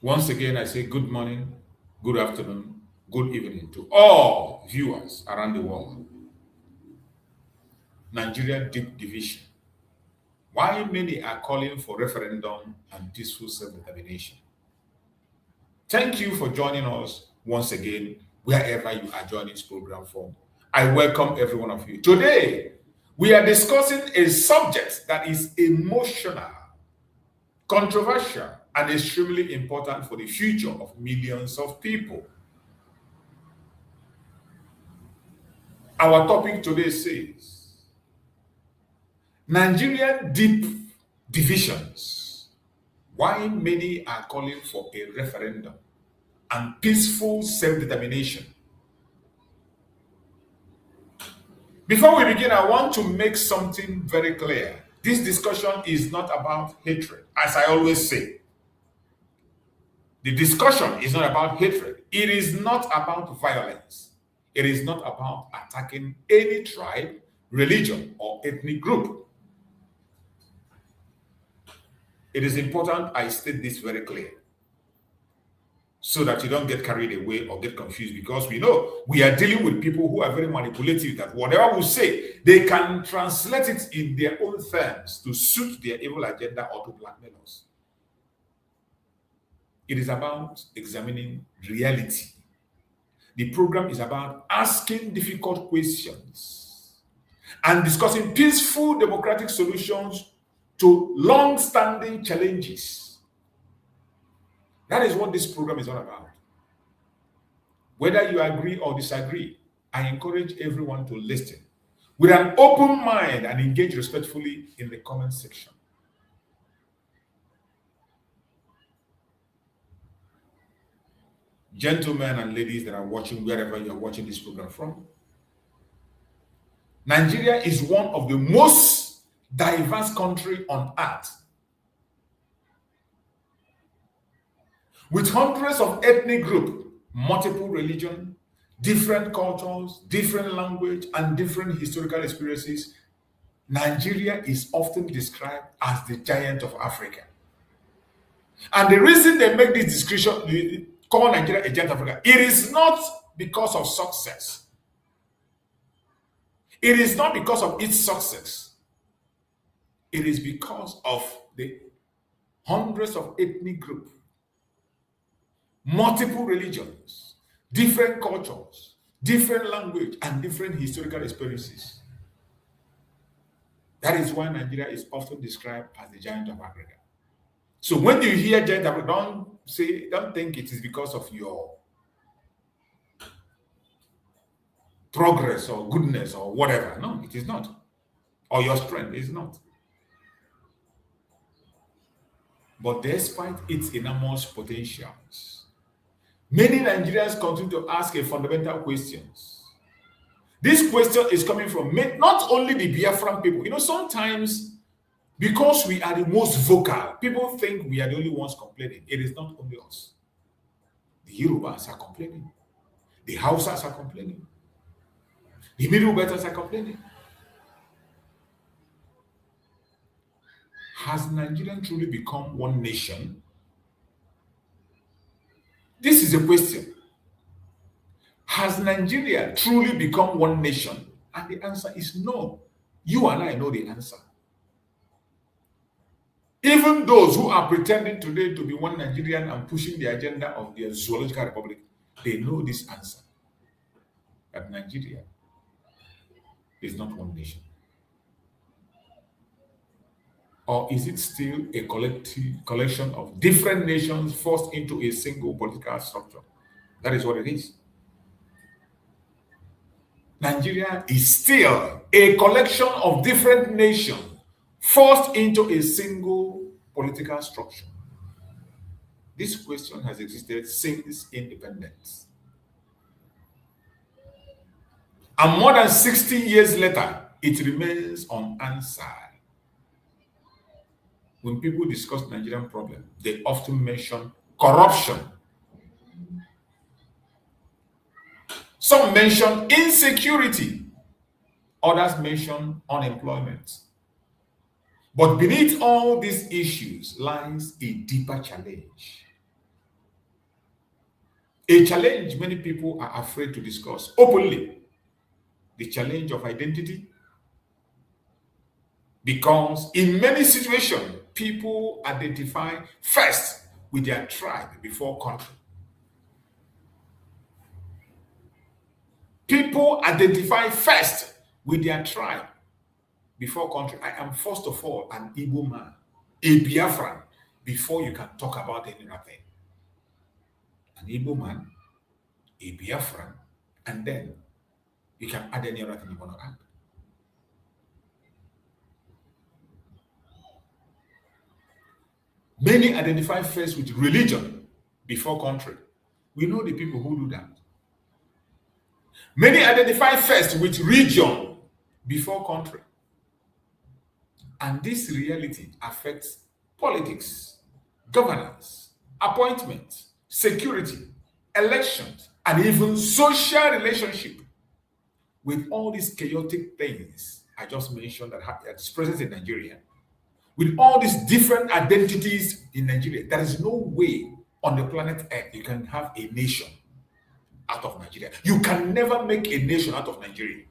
Once again, I say good morning, good afternoon, good evening to all viewers around the world. Nigeria deep division. Why many are calling for referendum and peaceful self-determination. Thank you for joining us once again, wherever you are joining this program from. I welcome every one of you. Today, we are discussing a subject that is emotional, controversial, and extremely important for the future of millions of people. Our topic today says, Nigerian deep divisions. Why many are calling for a referendum and peaceful self-determination. Before we begin, I want to make something very clear. This discussion is not about hatred, as I always say. The discussion is not about hatred. It is not about violence. It is not about attacking any tribe, religion, or ethnic group. It is important I state this very clear so that you don't get carried away or get confused, because we know we are dealing with people who are very manipulative, that whatever we say, they can translate it in their own terms to suit their evil agenda or to blackmail us. It is about examining reality. The program is about asking difficult questions and discussing peaceful democratic solutions to long-standing challenges. That is what this program is all about. Whether you agree or disagree, I encourage everyone to listen with an open mind and engage respectfully in the comment section. Gentlemen and ladies that are watching, wherever you are watching this program from, Nigeria is one of the most diverse countries on earth, with hundreds of ethnic groups, multiple religions, different cultures, different language, and different historical experiences. Nigeria is often described as the giant of Africa. And the reason they make this description, call Nigeria a giant of Africa, it is not because of success. It is not because of its success. It is because of the hundreds of ethnic groups, multiple religions, different cultures, different language, and different historical experiences. That is why Nigeria is often described as the giant of Africa. So when you hear giant of Africa, don't think it is because of your progress or goodness or whatever. No, it is not. Or your strength is not. But despite its enormous potentials, many Nigerians continue to ask a fundamental question. This question is coming from not only the Biafran people. You know, sometimes because we are the most vocal, people think we are the only ones complaining. It is not only us. The Yorubas are complaining. The Hausas are complaining. The Middle Belters are complaining. Has Nigeria truly become one nation? This is a question. Has Nigeria truly become one nation? And the answer is no. You and I know the answer. Even those who are pretending today to be one Nigerian and pushing the agenda of the zoological republic, they know this answer, that Nigeria is not one nation. Or is it still a collection of different nations forced into a single political structure? That is what it is. Nigeria is still a collection of different nations forced into a single political structure. This question has existed since independence. And more than 60 years later, it remains unanswered. When people discuss Nigerian problem, they often mention corruption. Some mention insecurity. Others mention unemployment. But beneath all these issues lies a deeper challenge. A challenge many people are afraid to discuss openly. The challenge of identity. Because in many situations, people identify first with their tribe before country. People identify first with their tribe before country. I am first of all an Igbo man, a Biafran, before you can talk about any other thing. An Igbo man, a Biafran, and then you can add any other thing you want to add. Many identify first with religion before country. We know the people who do that. Many identify first with region before country. And this reality affects politics, governance, appointments, security, elections, and even social relationship. With all these chaotic things I just mentioned that's present in Nigeria, with all these different identities in Nigeria, there is no way on the planet Earth you can have a nation out of Nigeria. You can never make a nation out of Nigeria.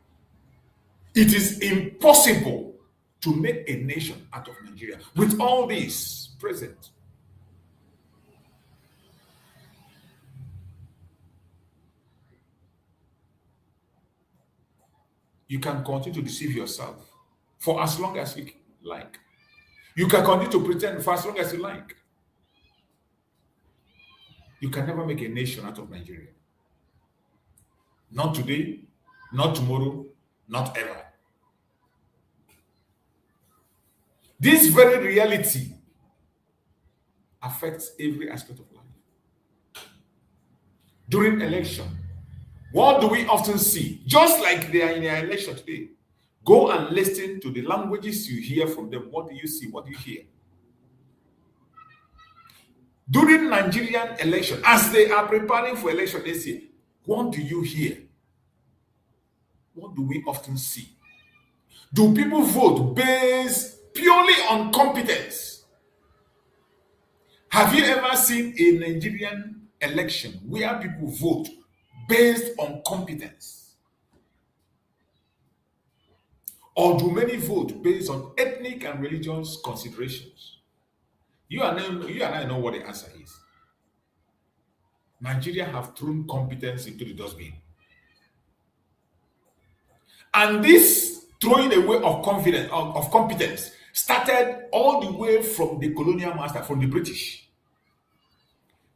It is impossible to make a nation out of Nigeria with all this present. You can continue to deceive yourself for as long as you like. You can continue to pretend for as long as you like. You can never make a nation out of Nigeria. Not today, not tomorrow, not ever. This very reality affects every aspect of life. During election, what do we often see? Just like they are in an election today. Go and listen to the languages you hear from them. What do you see? What do you hear? During Nigerian election, as they are preparing for election this year, what do you hear? What do we often see? Do people vote based purely on competence? Have you ever seen a Nigerian election where people vote based on competence? Or do many vote based on ethnic and religious considerations? You and I know what the answer is. Nigeria have thrown competence into the dustbin. And this throwing away of competence started all the way from the colonial master, from the British.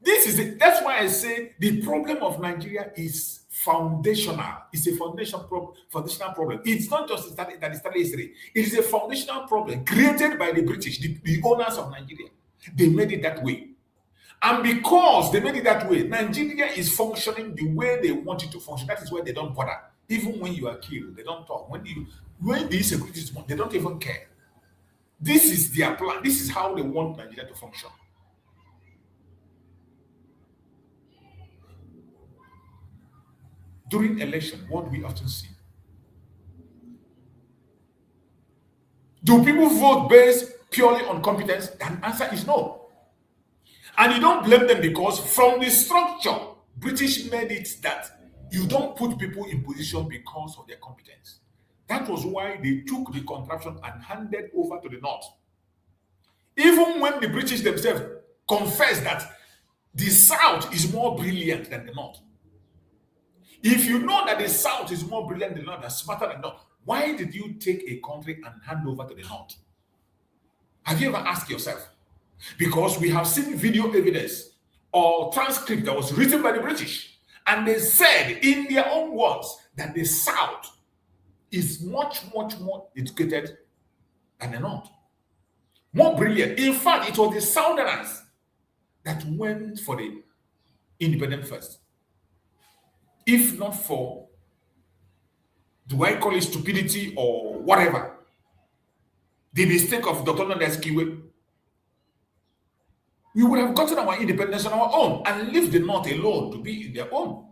That's why I say the problem of Nigeria is foundational. It's a foundational problem. It's not just that it started yesterday. It is a foundational problem created by the British, the owners of Nigeria. They made it that way. And because they made it that way, Nigeria is functioning the way they want it to function. That is why they don't bother. Even when you are killed, they don't talk. When the insecurity is, they don't even care. This is their plan. This is how they want Nigeria to function. During election, what do we often see? Do people vote based purely on competence? The answer is no. And you don't blame them because from the structure, British made it that you don't put people in position because of their competence. That was why they took the contraption and handed over to the North. Even when the British themselves confess that the South is more brilliant than the North. If you know that the South is more brilliant than the North and smarter than the North, why did you take a country and hand over to the North? Have you ever asked yourself? Because we have seen video evidence or transcript that was written by the British, and they said in their own words that the South is much, much more educated than the North. More brilliant. In fact, it was the Southerners that went for the independent first. If not for, do I call it stupidity or whatever, the mistake of Dr. Nandaskiwe, we would have gotten our independence on our own and left the North alone to be in their own.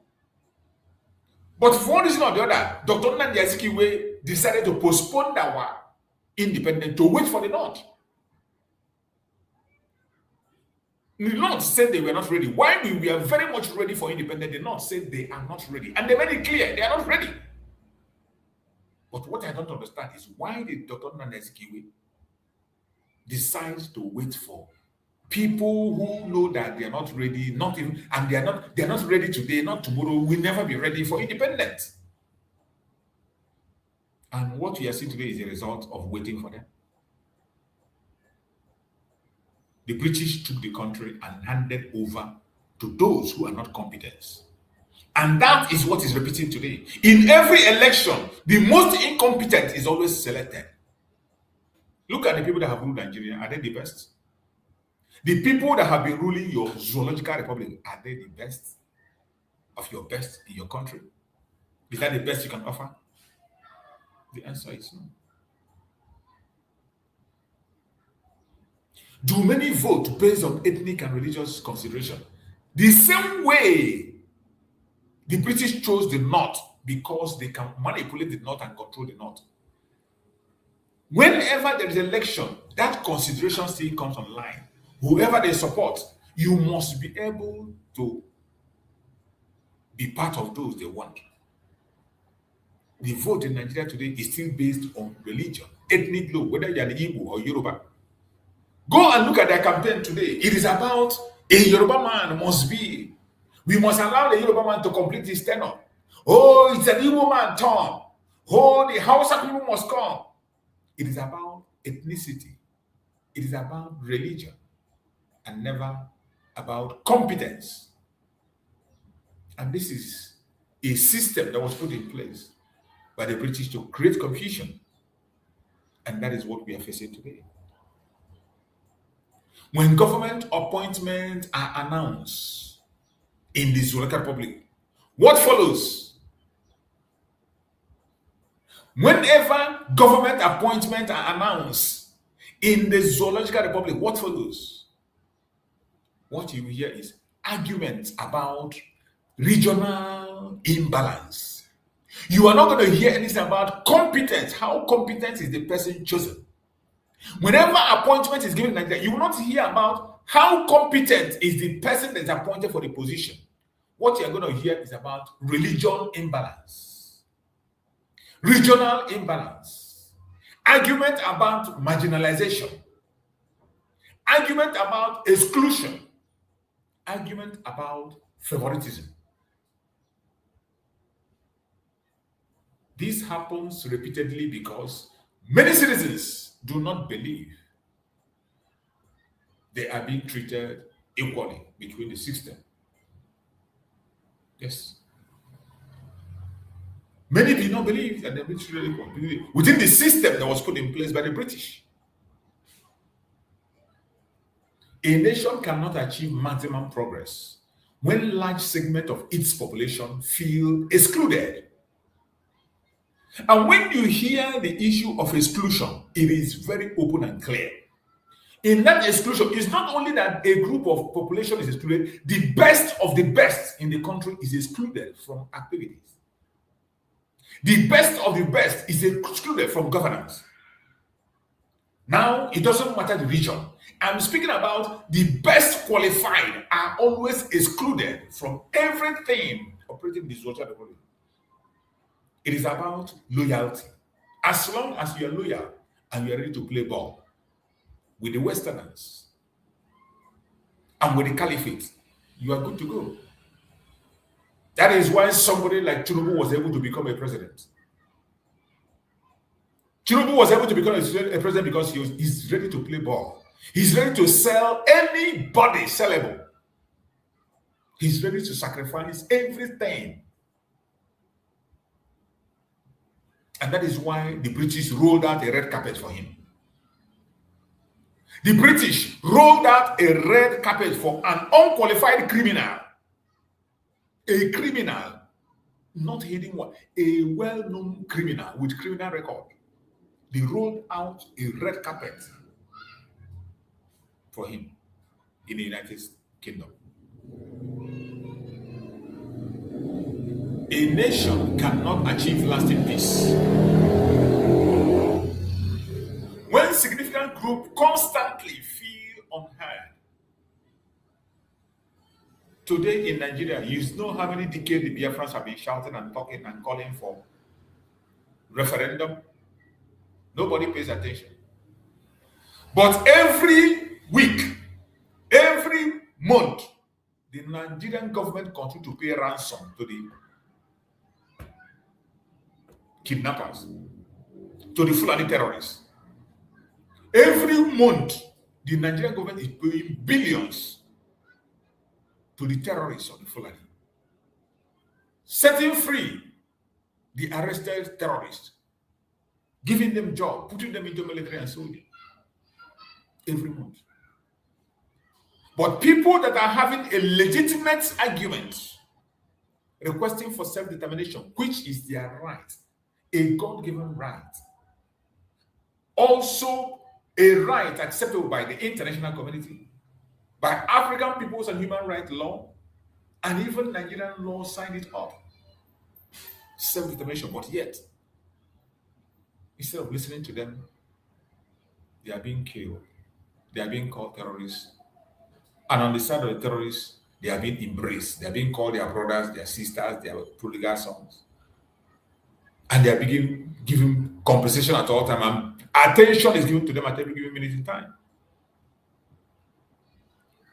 But for one reason or the other, Dr. Nandaskiwe decided to postpone our independence to wait for the North. The North said they were not ready. While we were very much ready for independence, the North said they are not ready. And they made it clear they are not ready. But what I don't understand is why did Dr. Nandaskiwe decide to wait for people who know that they are not ready, not even, and they are not ready today, not tomorrow, will never be ready for independence. And what we are seeing today is a result of waiting for them. The British took the country and handed over to those who are not competent. And that is what is repeating today. In every election, the most incompetent is always selected. Look at the people that have ruled Nigeria. Are they the best? The people that have been ruling your zoological republic, are they the best of your best in your country? Is that the best you can offer? The answer is no. Do many vote based on ethnic and religious consideration? The same way the British chose the North because they can manipulate the North and control the North. Whenever there is election, that consideration still comes online. Whoever they support, you must be able to be part of those they want. The vote in Nigeria today is still based on religion, ethnic group, whether you're the Igbo or Yoruba. Go and look at their campaign today. It is about a Yoruba man must be. We must allow the Yoruba man to complete his tenure. Oh, it's an Igbo man turn. Oh, the Hausa people must come. It is about ethnicity. It is about religion and never about competence. And this is a system that was put in place by the British to create confusion. And that is what we are facing today. When government appointments are announced in the Zoological Republic, what follows? Whenever government appointments are announced in the Zoological Republic, what follows? What you hear is arguments about regional imbalance. You are not going to hear anything about competence. How competent is the person chosen? Whenever appointment is given in Nigeria, you will not hear about how competent is the person that is appointed for the position. What you are going to hear is about religion imbalance, regional imbalance, argument about marginalization, argument about exclusion, argument about favoritism. This happens repeatedly because many citizens do not believe they are being treated equally between the system. Yes. Many do not believe that they're being treated equally within the system that was put in place by the British. A nation cannot achieve maximum progress when large segment of its population feel excluded. And when you hear the issue of exclusion, it is very open and clear. In that exclusion, it's not only that a group of population is excluded, the best of the best in the country is excluded from activities. The best of the best is excluded from governance. Now, it doesn't matter the region. I'm speaking about the best qualified are always excluded from everything operating in the social development. It is about loyalty. As long as you are loyal and you are ready to play ball, with the Westerners, and with the caliphate, you are good to go. That is why somebody like Tinubu was able to become a president. Tinubu was able to become a president because he's ready to play ball. He's ready to sell anybody sellable. He's ready to sacrifice everything. And that is why the British rolled out a red carpet for him. The British rolled out a red carpet for an unqualified criminal. A criminal, not hidden one, a well-known criminal with criminal record. They rolled out a red carpet for him in the United Kingdom. A nation cannot achieve lasting peace when significant groups constantly feel unheard. Today in Nigeria, you know how many decades the Biafrans have been shouting and talking and calling for referendum? Nobody pays attention. But every week, every month, the Nigerian government continues to pay ransom to the kidnappers, to the Fulani terrorists. Every month, the Nigerian government is paying billions to the terrorists of the Fulani, setting free the arrested terrorists, giving them jobs, putting them into military and soldier every month. But people that are having a legitimate argument, requesting for self-determination, which is their right, a God-given right, also a right acceptable by the international community, by African peoples and human rights law, and even Nigerian law signed it up. Self-determination, but yet, instead of listening to them, they are being killed. They are being called terrorists. And on the side of the terrorists, they are being embraced. They are being called their brothers, their sisters, their prodigal sons. And they are being given compensation at all time. And attention is given to them at every given minute in time.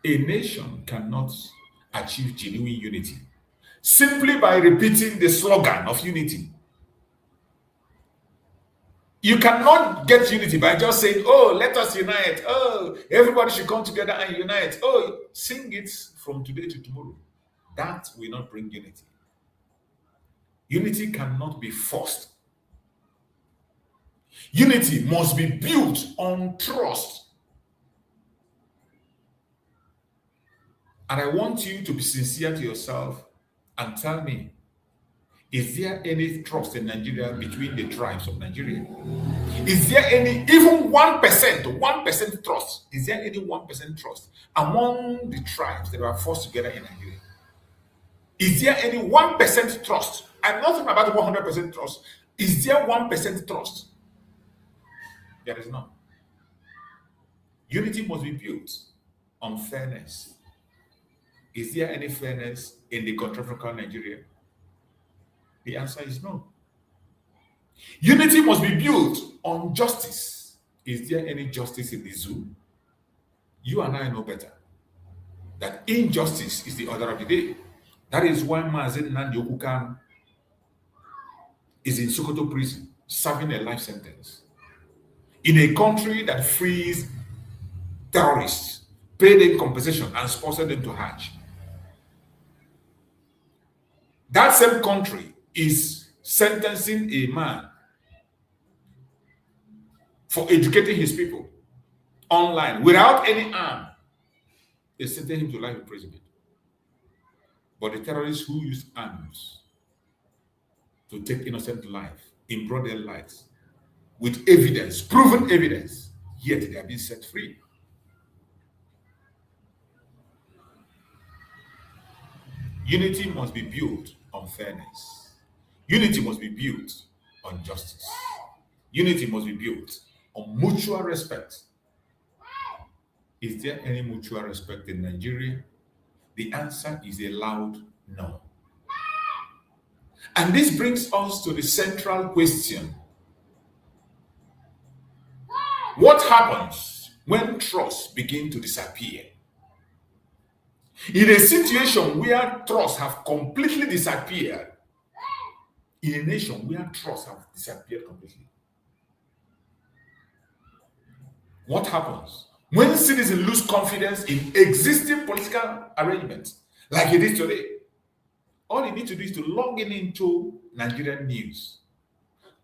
A nation cannot achieve genuine unity simply by repeating the slogan of unity. You cannot get unity by just saying, oh, let us unite. Oh, everybody should come together and unite. Oh, sing it from today to tomorrow. That will not bring unity. Unity cannot be forced. Unity must be built on trust. And I want you to be sincere to yourself and tell me, is there any trust in Nigeria between the tribes of Nigeria? Is there any, even 1% trust? Is there any 1% trust among the tribes that are forced together in Nigeria? Is there any 1% trust? I'm not talking about 100% trust. Is there 1% trust? There is none. Unity must be built on fairness. Is there any fairness in the controversial Nigeria? The answer is no. Unity must be built on justice. Is there any justice in the zoo? You and I know better that injustice is the order of the day. That is why Mazen Nnamdi Kanu is in Sokoto prison, serving a life sentence. In a country that frees terrorists, pay them compensation, and sponsor them to Hajj. That same country is sentencing a man for educating his people online without any harm. They sentence him to life imprisonment. But the terrorists who use arms to take innocent life in broad daylight with evidence, proven evidence, yet they are being set free. Unity must be built on fairness. Unity must be built on justice. Unity must be built on mutual respect. Is there any mutual respect in Nigeria? The answer is a loud no. And this brings us to the central question. What happens when trust begin to disappear. In a situation where trust have completely disappeared, in a nation where trust have disappeared completely, what happens? When citizens lose confidence in existing political arrangements, like it is today, all you need to do is to log into Nigerian news.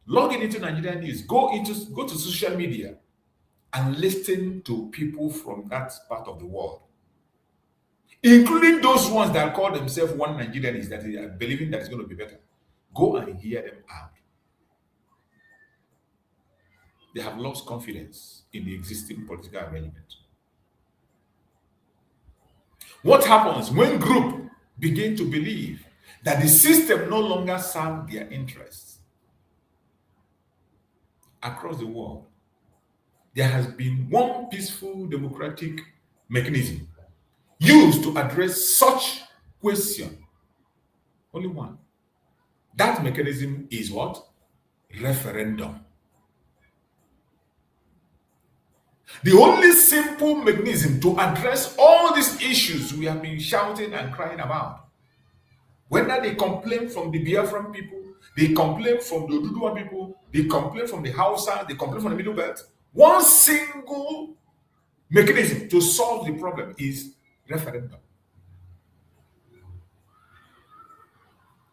Log into Nigerian news, go to social media and listen to people from that part of the world, including those ones that call themselves one Nigerians, that are believing that it's going to be better. Go and hear them out. They have lost confidence in the existing political arrangement. What happens when groups begin to believe that the system no longer serves their interests? Across the world, there has been one peaceful democratic mechanism used to address such question. Only one. That mechanism is what? Referendum. The only simple mechanism to address all these issues we have been shouting and crying about. Whether they complain from the Biafran people, they complain from the Oduduwa people, they complain from the Hausa, they complain from the Middle Belt. One single mechanism to solve the problem is referendum.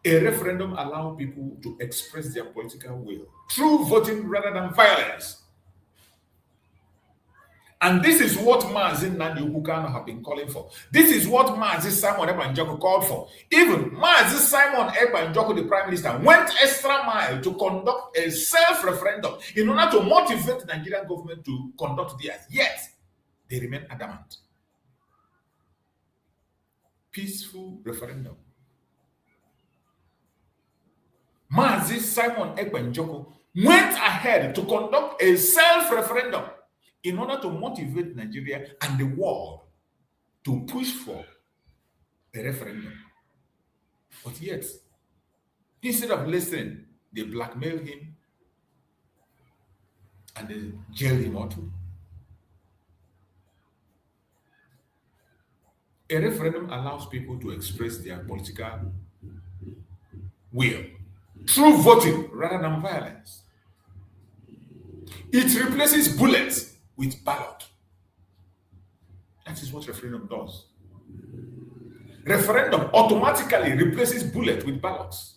A referendum allows people to express their political will through voting rather than violence. And this is what Mazin Nandi Ukukano have been calling for. This is what Mazin Simon Ekpa called for. Even Mazin Simon Ekpa, the Prime Minister, went extra mile to conduct a self-referendum in order to motivate the Nigerian government to conduct theirs. Yet, they remain adamant. Peaceful referendum. Mazin Simon Ekpa went ahead to conduct a self-referendum in order to motivate Nigeria and the world to push for a referendum. But yet, instead of listening, they blackmail him and they jail him or two. A referendum allows people to express their political will through voting rather than violence. It replaces bullets with ballot. That is what referendum does. Referendum automatically replaces bullet with ballots.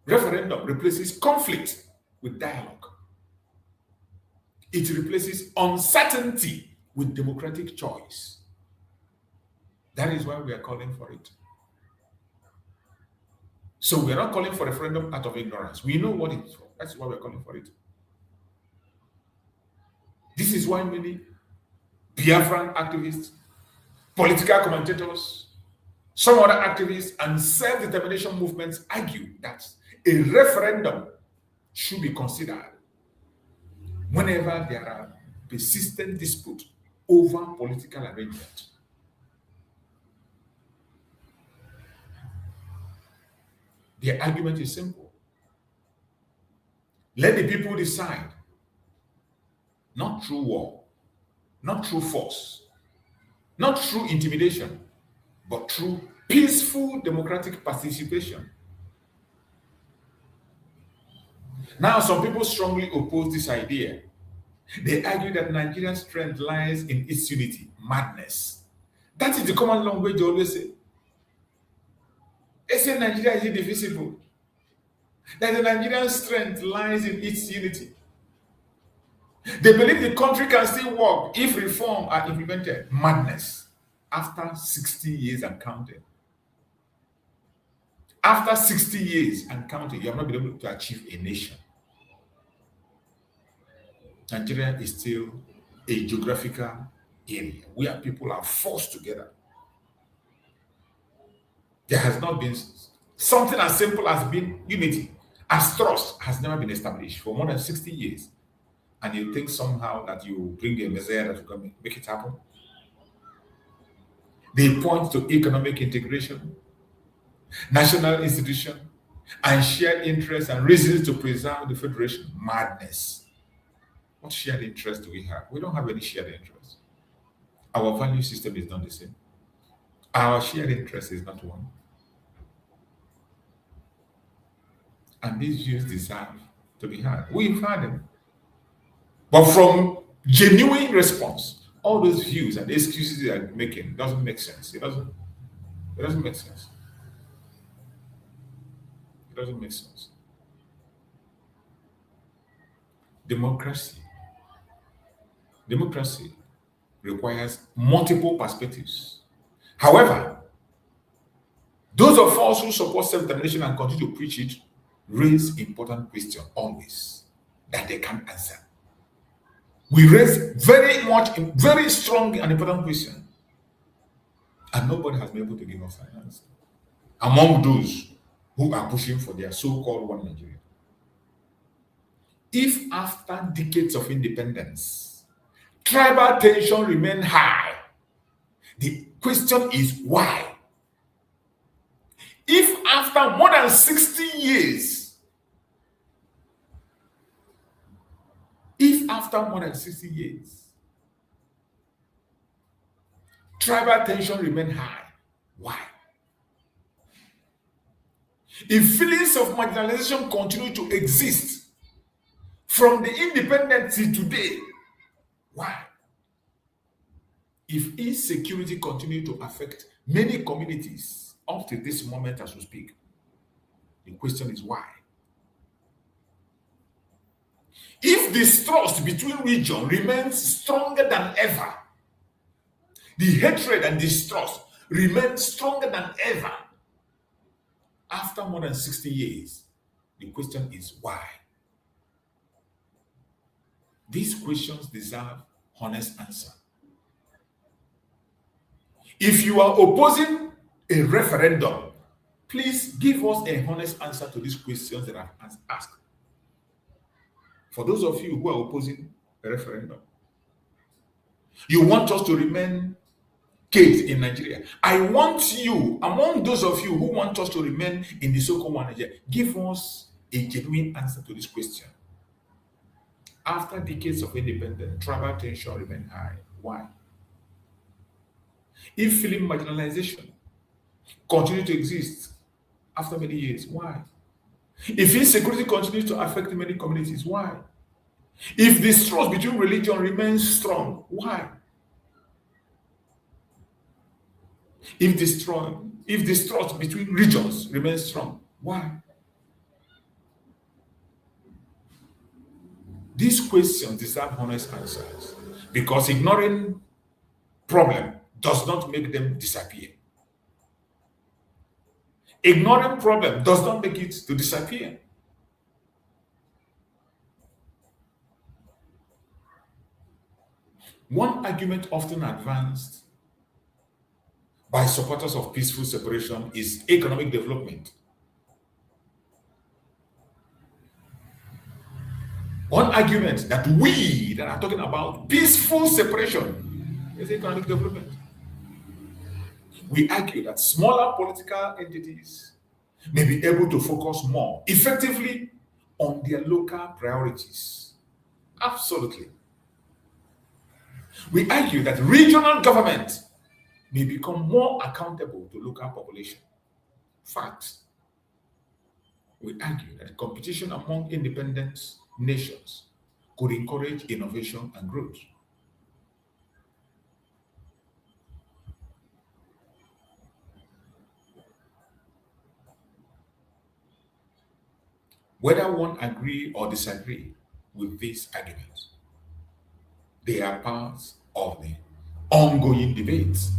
Referendum replaces conflict with dialogue. It replaces uncertainty with democratic choice. That is why we are calling for it. So we are not calling for referendum out of ignorance. We know what it's for. That's why we are calling for it. This is why many Biafran activists, political commentators, some other activists, and self-determination movements argue that a referendum should be considered whenever there are persistent disputes over political arrangement. The argument is simple. Let the people decide. Not through war, not through force, not through intimidation, but through peaceful democratic participation. Now, some people strongly oppose this idea. They argue that Nigeria's strength lies in its unity, madness. That is the common language they always say. They say Nigeria is indivisible. That the Nigerian strength lies in its unity. They believe the country can still work if reforms are implemented. Madness. After 60 years and counting. After 60 years and counting, you have not been able to achieve a nation. Nigeria is still a geographical area where people are forced together. There has not been something as simple as being unity, as trust has never been established for more than 60 years. And you think somehow that you bring a messiah that will make it happen? They point to economic integration, national institution, and shared interests and reasons to preserve the federation. Madness. What shared interest do we have? We don't have any shared interest. Our value system is not the same. Our shared interest is not one. And these views deserve to be heard. We've heard them. But from genuine response, all those views and excuses they are making doesn't make sense. It doesn't make sense. It doesn't make sense. Democracy requires multiple perspectives. However, those of us who support self-determination and continue to preach it raise important questions always that they can't answer. We raise very strong and important questions, and nobody has been able to give us an answer among those who are pushing for their so-called one Nigeria. If after decades of independence, tribal tension remains high, the question is why? If after more than 60 years, tribal tension remains high, why? If feelings of marginalization continue to exist from the independence till today, why? If insecurity continues to affect many communities up to this moment as we speak, the question is why? If distrust between regions remains stronger than ever, the hatred and distrust remain stronger than ever after more than 60 years, the question is why? These questions deserve honest answer. If you are opposing a referendum, please give us a honest answer to these questions that I've asked. For those of you who are opposing a referendum, you want us to remain caged in Nigeria. I want you, among those of you who want us to remain in the so-called one Nigeria, give us a genuine answer to this question. After decades of independence, tribal tension remains high. Why? If feeling marginalization continues to exist after many years, why? If insecurity continues to affect many communities, why? If distrust between religion remains strong, why? If distrust between regions remains strong, why? These questions deserve honest answers, because ignoring problem does not make them disappear. Ignoring problem does not make it to disappear. One argument often advanced by supporters of peaceful separation is economic development. One argument that we that are talking about peaceful separation is economic development. We argue that smaller political entities may be able to focus more effectively on their local priorities. Absolutely. We argue that regional government may become more accountable to local population. Fact. We argue that competition among independent nations could encourage innovation and growth. Whether one agree or disagree with these arguments, they are parts of the ongoing debates.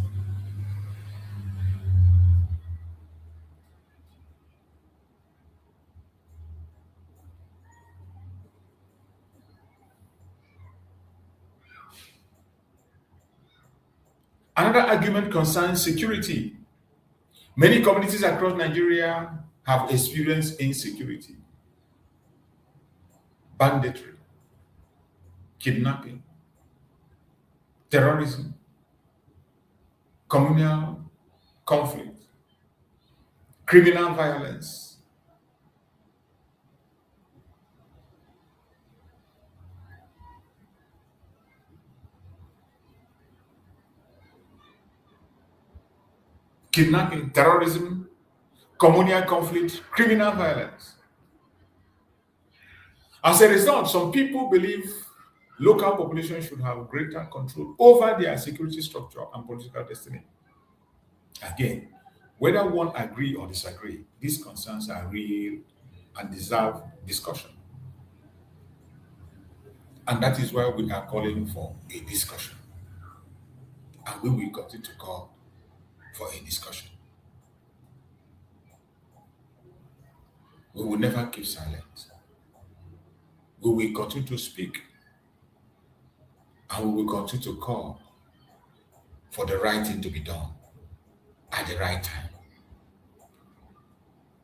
Another argument concerns security. Many communities across Nigeria have experienced insecurity, banditry, kidnapping, terrorism, communal conflict, criminal violence. kidnapping, terrorism, communal conflict, criminal violence. As a result, some people believe local population should have greater control over their security structure and political destiny. Again, whether one agree or disagree, these concerns are real and deserve discussion. And that is why we are calling for a discussion. And we will continue to call for a discussion. We will never keep silent. We will continue to speak. And we will continue to call for the right thing to be done at the right time.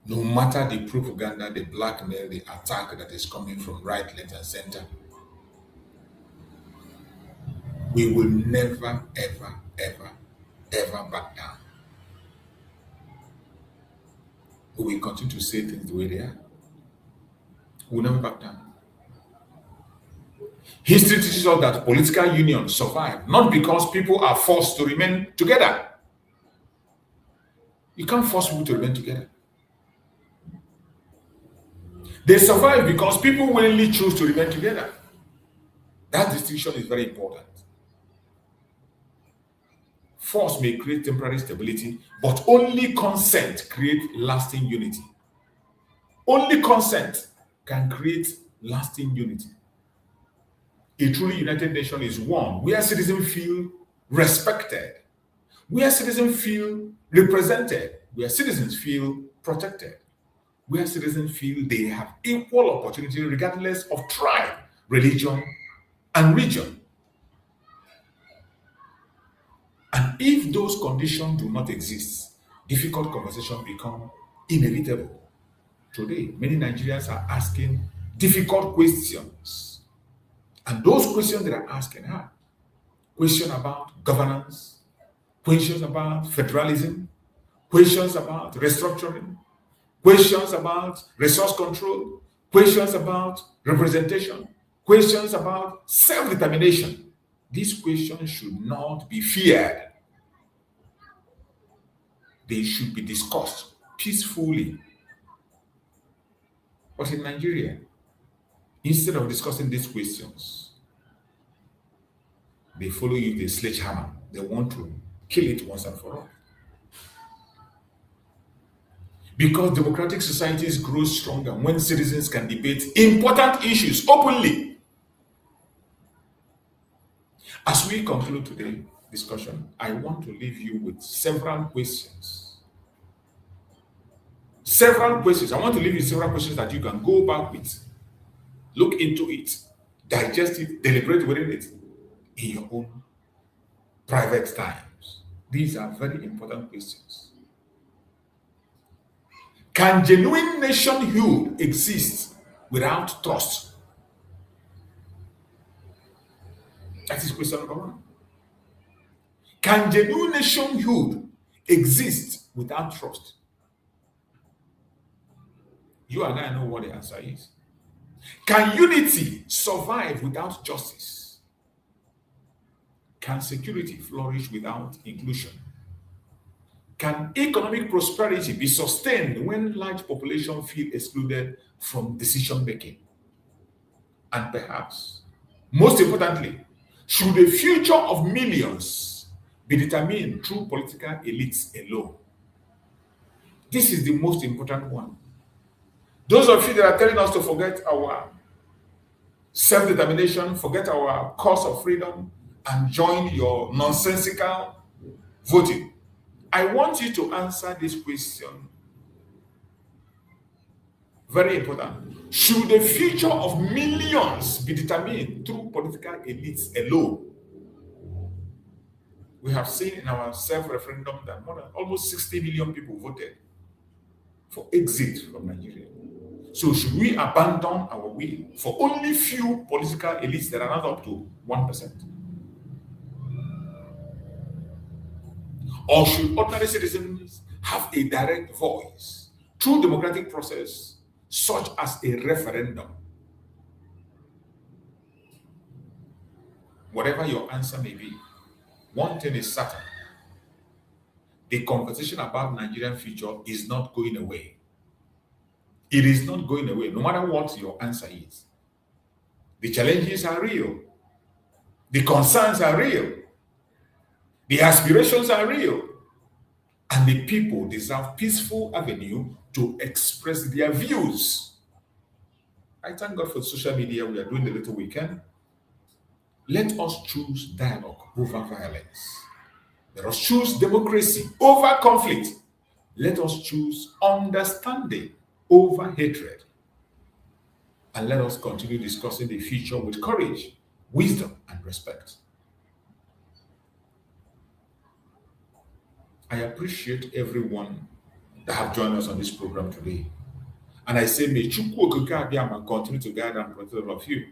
No matter the propaganda, the blackmail, the attack that is coming from right, left, and center, we will never, ever, ever, ever back down. We will continue to say things the way they are. We will never back down. History teaches us that political unions survive not because people are forced to remain together. You can't force people to remain together. They survive because people willingly choose to remain together. That distinction is very important. Force may create temporary stability, but only consent creates lasting unity. Only consent can create lasting unity. A truly united nation is one where citizens feel respected, where citizens feel represented, where citizens feel protected, where citizens feel they have equal opportunity regardless of tribe, religion, and region. And if those conditions do not exist, difficult conversations become inevitable. Today, many Nigerians are asking difficult questions. And those questions they are asking are questions about governance, questions about federalism, questions about restructuring, questions about resource control, questions about representation, questions about self-determination. These questions should not be feared. They should be discussed peacefully. But in Nigeria, instead of discussing these questions, they follow you with a sledgehammer. They want to kill it once and for all. Because democratic societies grow stronger when citizens can debate important issues openly. As we conclude today's discussion, I want to leave you with several questions. Several questions. I want to leave you several questions that you can go back with, look into it, digest it, deliberate within it in your own private times. These are very important questions. Can genuine nationhood exist without trust? That is question number one. Can genuine nationhood exist without trust? You and I know what the answer is. Can unity survive without justice? Can security flourish without inclusion? Can economic prosperity be sustained when large populations feel excluded from decision making? And perhaps, most importantly, should the future of millions be determined through political elites alone? This is the most important one. Those of you that are telling us to forget our self-determination, forget our cause of freedom, and join your nonsensical voting, I want you to answer this question. Very important. Should the future of millions be determined through political elites alone? We have seen in our self-referendum that more than almost 60 million people voted for exit from Nigeria. So should we abandon our will for only few political elites that are not up to 1%? Or should ordinary citizens have a direct voice through democratic process such as a referendum? Whatever your answer may be, one thing is certain. the conversation about Nigerian future is not going away. It is not going away, no matter what your answer is. The challenges are real. The concerns are real. The aspirations are real. And the people deserve peaceful avenue to express their views. I thank God for social media. We are doing the little weekend. Let us choose dialogue over violence. Let us choose democracy over conflict. Let us choose understanding over hatred. And let us continue discussing the future with courage, wisdom, and respect. I appreciate everyone that have joined us on this program today. And I say, may Chukwu Okike Abiyama continue to guide and protect all of you.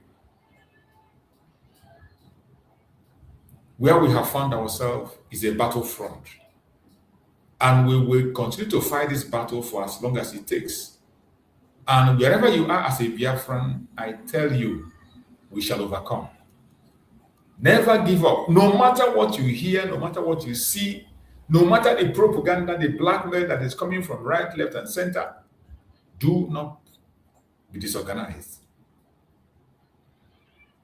Where we have found ourselves is a battlefront. And we will continue to fight this battle for as long as it takes. And wherever you are as a Biafran, I tell you, we shall overcome. Never give up. No matter what you hear, no matter what you see, no matter the propaganda, the blackmail that is coming from right, left, and center, do not be disorganized.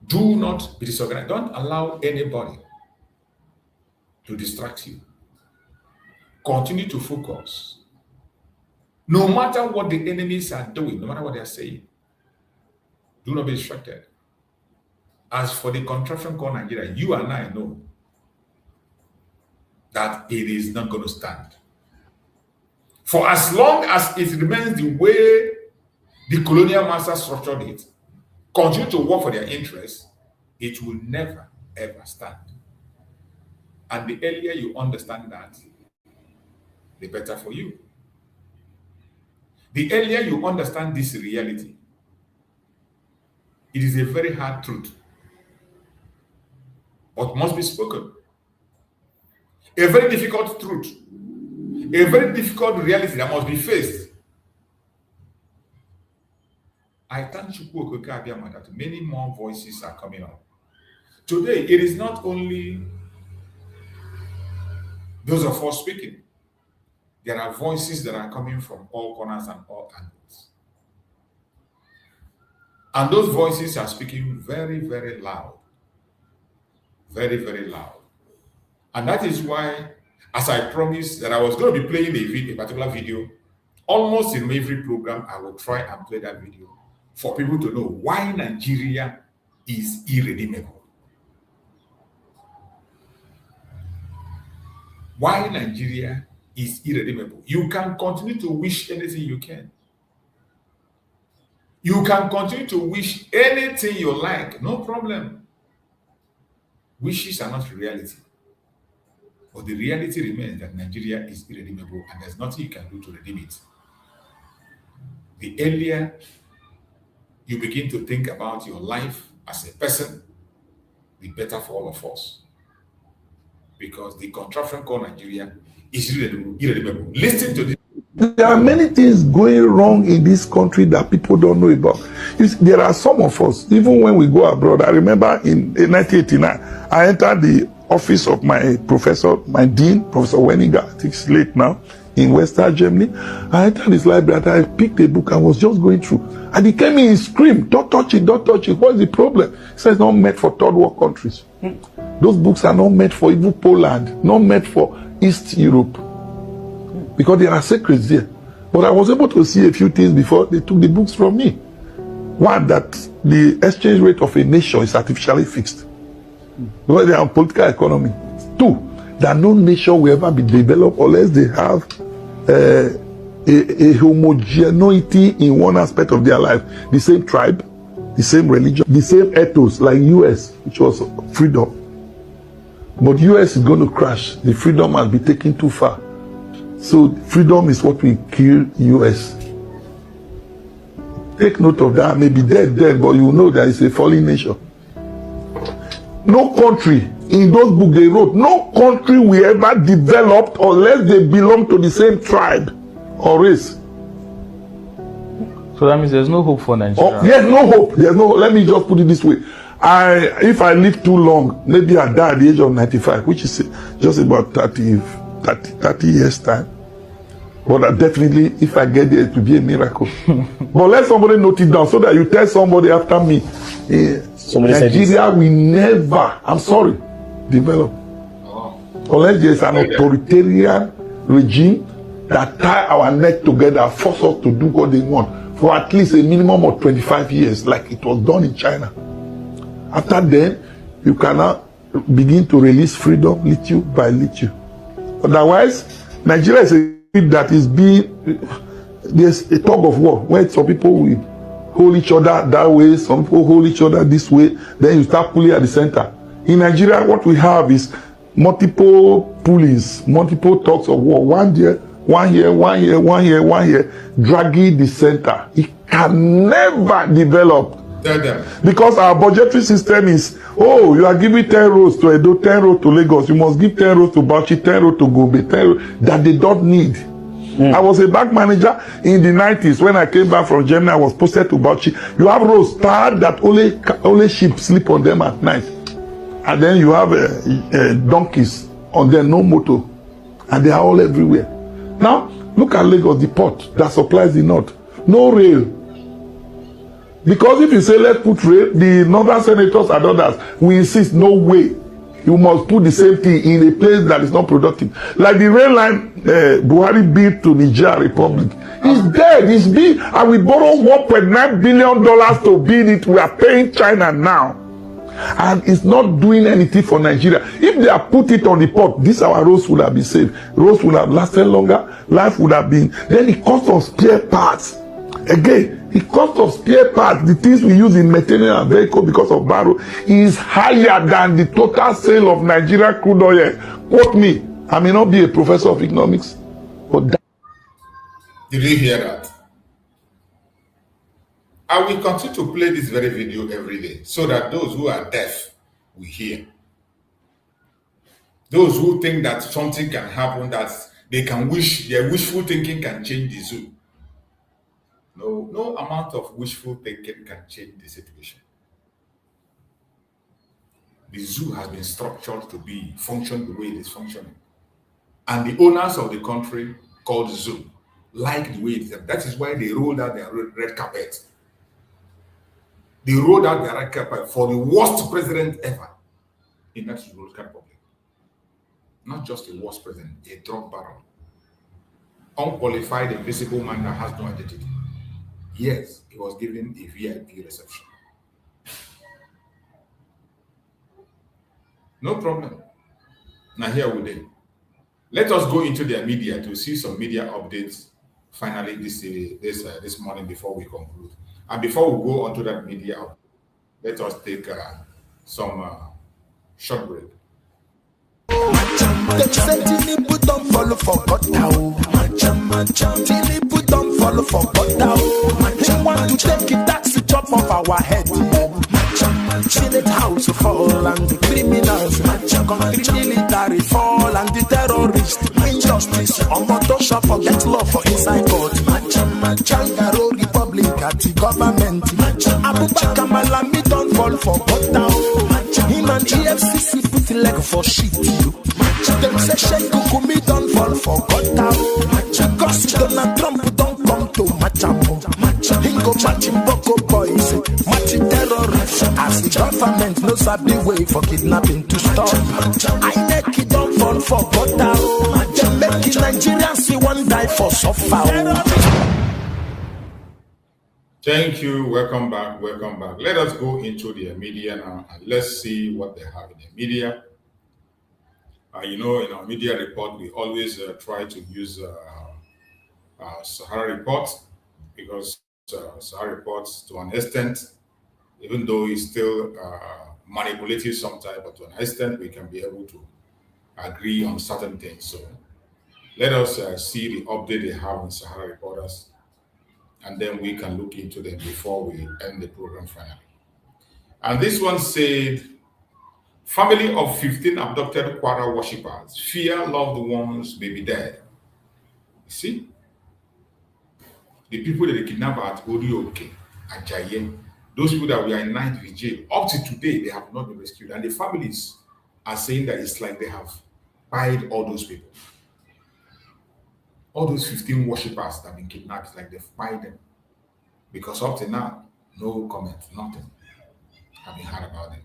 Do not be disorganized. Don't allow anybody to distract you. Continue to focus. No matter what the enemies are doing, no matter what they are saying, do not be distracted. As for the contraption called Nigeria, you and I know that it is not going to stand. For as long as it remains the way the colonial masters structured it, continue to work for their interests, it will never, ever stand. And the earlier you understand that, the better for you. The earlier you understand this reality, it is a very hard truth, but must be spoken. A very difficult truth, a very difficult reality that must be faced. I thank Chukwu Okike Abiyama that many more voices are coming up. Today, it is not only those of us speaking. There are voices that are coming from all corners and all angles. And those voices are speaking very, very loud. Very, very loud. And that is why, as I promised that I was going to be playing a particular video, almost in every program, I will try and play that video for people to know why Nigeria is irredeemable. Why Nigeria is irredeemable. You can continue to wish anything you can. You can continue to wish anything you like, no problem. Wishes are not reality. But the reality remains that Nigeria is irredeemable and there's nothing you can do to redeem it. The earlier you begin to think about your life as a person, the better for all of us. Because the contraption called Nigeria is irredeemable. Listen to this. There are many things going wrong in this country that people don't know about. There are some of us, even when we go abroad, I remember in 1989, I entered the office of my professor, my dean, Professor Wenninger, I think he's late now, in Western Germany. I entered his library and I picked a book and was just going through. And he came in and screamed, don't touch it, don't touch it. What is the problem? He said it's not meant for third world countries. Those books are not meant for even Poland, not meant for East Europe. Because there are secrets there. But I was able to see a few things before they took the books from me. One, that the exchange rate of a nation is artificially fixed. Because they are political economy. Two, that no nation will ever be developed unless they have a homogeneity in one aspect of their life. The same tribe, the same religion, the same ethos, like US, which was freedom. But US is going to crash. The freedom must be taken too far. So freedom is what will kill US. Take note of that. Maybe dead, but you know that it's a fallen nation. No country, in those books they wrote, no country will ever develop unless they belong to the same tribe or race. So that means there's no hope for Nigeria. There's no hope. Let me just put it this way. If I live too long, maybe I die at the age of 95, which is just about 30 30 years' time. But definitely, if I get there, it will be a miracle. But let somebody note it down so that you tell somebody after me, Nigeria will never, I'm sorry, develop. Unless there is an authoritarian regime that tie our neck together, force us to do what they want for at least a minimum of 25 years, like it was done in China. After then, you cannot begin to release freedom little by little. Otherwise, Nigeria is a that is being, there's a tug of war where some people will hold each other that way, some people hold each other this way, then you start pulling at the center. In Nigeria, what we have is multiple pullings, multiple talks of war. One here, dragging the center. It can never develop. Because our budgetary system is, oh, you are giving 10 roads to Edo, 10 roads to Lagos, you must give 10 roads to Bauchi, 10 roads to Gobe, 10 roads that they don't need. I was a bank manager in the 90s. When I came back from Germany, I was posted to Bauchi. You have roads tarred that only sheep sleep on them at night. And then you have donkeys on them, no motor. And they are all everywhere. Now, look at Lagos, the port that supplies the north. No rail. Because if you say let's put rail, the northern senators and others will insist, no way. You must put the same thing in a place that is not productive. Like the rail line Buhari built to Niger Republic. It's dead, it's big, and we borrow $1.9 billion to build it. We are paying China now. And it's not doing anything for Nigeria. If they have put it on the port, this our roads would have been saved. Roads would have lasted longer, life would have been. Then the cost of spare parts. Again, the cost of spare parts, the things we use in maintaining a vehicle because of borrow, is higher than the total sale of Nigeria crude oil. Quote me, I may not be a professor of economics, but that. Did you hear that? I will continue to play this very video every day so that those who are deaf will hear. Those who think that something can happen, that they can wish, their wishful thinking can change the zoo. No amount of wishful thinking can change the situation. The zoo has been structured to function the way it is functioning. And the owners of the country called zoo like the way it is. That is why they rolled out their red carpet. They rolled out their red carpet for the worst president ever in that republic. Not just a worst president, a drug baron. Unqualified, invisible man that has no identity. Yes, he was given a VIP reception. No problem. Now here we are. Let us go into their media to see some media updates finally this morning before we conclude. And before we go onto that media update, let us take some short break. Them say Tinubu don't follow for God now. Tinubu don't follow for God now. They want to take it, that's the top of our head. Senate house fall and the criminals, country military fall and the terrorists, injustice, on Photoshop forget law for inside court. Changaro Republic at the government. Abubakar Malami don't fall for God now. Him and EFCC put leg for shit. Them say Sheikh Kukumi don't fall for God now. Because Donald Trump don't come to Machamo. He go matching Boko boys, matching terrorists. As the government knows the way for kidnapping to stop. I make it don't fall for God now. Them making Nigerians see one die for suffer. Thank you. Welcome back. Welcome back. Let us go into the media now and let's see what they have in the media. In our media report, we always try to use Sahara reports because Sahara reports, to an extent, even though it's still manipulative sometimes, but to an extent, we can be able to agree on certain things. So let us see the update they have in Sahara reporters, and then we can look into them before we end the program finally. And this one said, family of 15 abducted Kwara worshippers fear loved ones may be dead. You see? The people that they kidnapped at Orioke, at Jayen, those people that were in night vigil, up to today, they have not been rescued. And the families are saying that it's like they have buried all those people. All those 15 worshippers that have been kidnapped, it's like they fight them. Because up to now, no comment, nothing have been heard about them.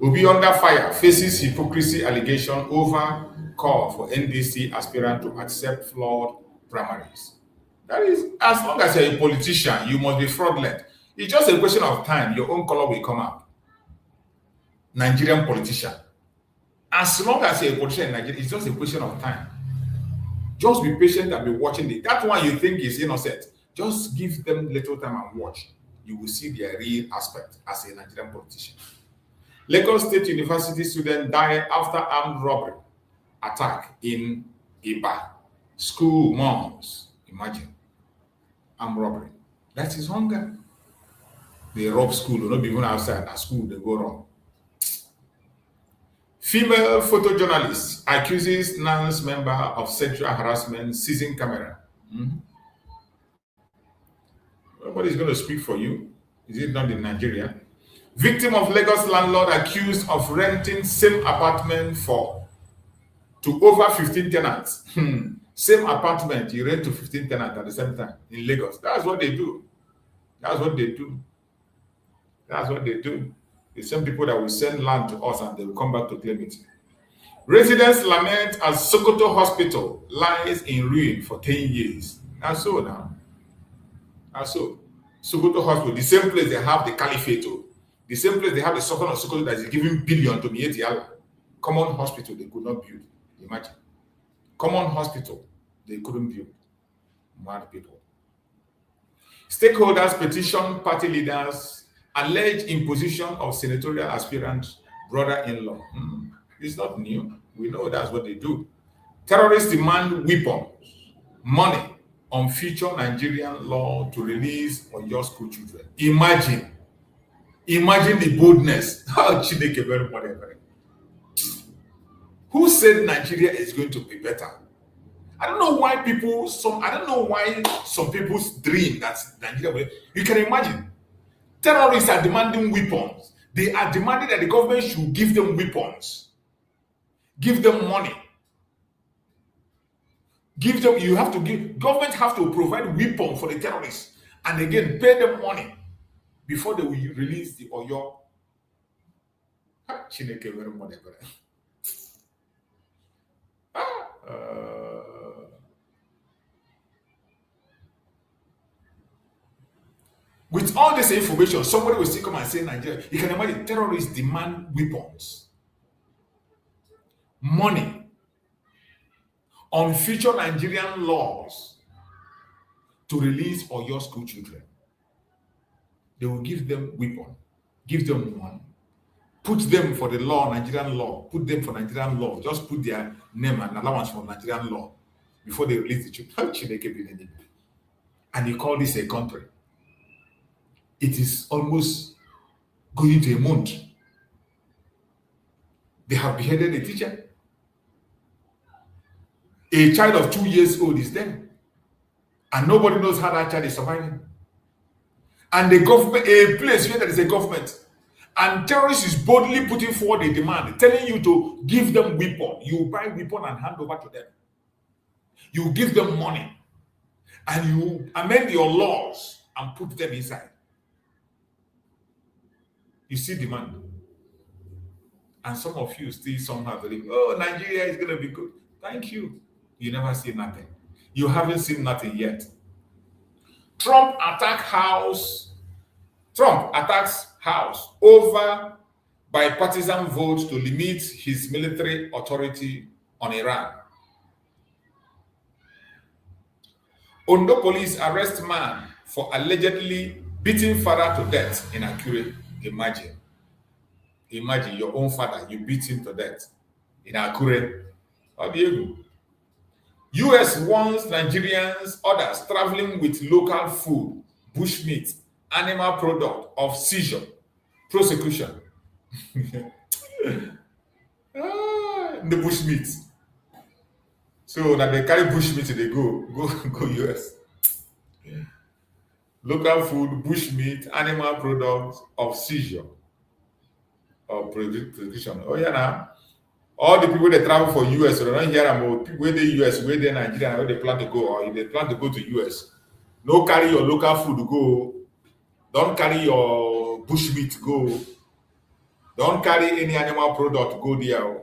Obi under fire faces hypocrisy allegation over call for NDC aspirant to accept flawed primaries. That is, as long as you're a politician, you must be fraudulent. It's just a question of time. Your own color will come out. Nigerian politician. As long as you're a politician in Nigeria, it's just a question of time. Just be patient and be watching it. That one you think is innocent. Just give them little time and watch. You will see their real aspect as a Nigerian politician. Lagos State University student died after armed robbery attack in Iba. School moms. Imagine. Armed robbery. That is hunger. They rob school, not even outside. At school, they go wrong. Female photojournalist accuses NANS member of sexual harassment, seizing camera. Nobody's going to speak for you. Is it not in Nigeria? Victim of Lagos landlord accused of renting same apartment to over 15 tenants. Same apartment, you rent to 15 tenants at the same time in Lagos. That's what they do. That's what they do. That's what they do. The same people that will send land to us and they will come back to claim it. Residents lament as Sokoto Hospital lies in ruin for 10 years. That's so now. That's so. Sokoto Hospital, the same place they have the Caliphate, the same place they have the Sultan of Sokoto that is giving billion to Mieti Allah. Common hospital they could not build. Imagine. Common hospital they couldn't build. Mad people. Stakeholders petition party leaders alleged imposition of senatorial aspirant brother-in-law. It's not new. We know that's what they do. Terrorists demand weapons, money on future Nigerian law to release Oyo school children. Imagine the boldness. Who said Nigeria is going to be better? I don't know why some people's dream that Nigeria will. You can imagine. Terrorists are demanding weapons. They are demanding that the government should give them weapons. Give them money. Government have to provide weapons for the terrorists. And again, pay them money before they will release the Oyo. With all this information, somebody will still come and say Nigeria. You can imagine terrorists demand weapons, money on future Nigerian laws to release Oyo school children. They will give them weapon, give them money, put them for the law, Nigerian law, put them for Nigerian law, just put their name and allowance for Nigerian law before they release the children. And you call this a country. It is almost going to a month. They have beheaded a teacher. A child of 2 years old is dead. And nobody knows how that child is surviving. And the government, a place where there is a government, and terrorists is boldly putting forward a demand, telling you to give them weapon. You buy weapon and hand over to them. You give them money. And you amend your laws and put them inside. You see demand. And some of you still somehow believe, oh, Nigeria is going to be good. Thank you. You never see nothing. You haven't seen nothing yet. Trump attacks House over bipartisan vote to limit his military authority on Iran. Ondo police arrest man for allegedly beating father to death in Akure. Imagine your own father, you beat him to death in Akure. How do you do? US warns Nigerians, others traveling with local food, bushmeat, animal product of seizure, prosecution. The bushmeat. So that they carry bushmeat, they go US. Local food, bushmeat, animal products of seizure or prosecution. Oh yeah, now All the people that travel for US, so they don't hear about people where they US, where they Nigeria, where they plan to go, or if they plan to go to US. No carry your local food to go. Don't carry your bushmeat go. Don't carry any animal product go there.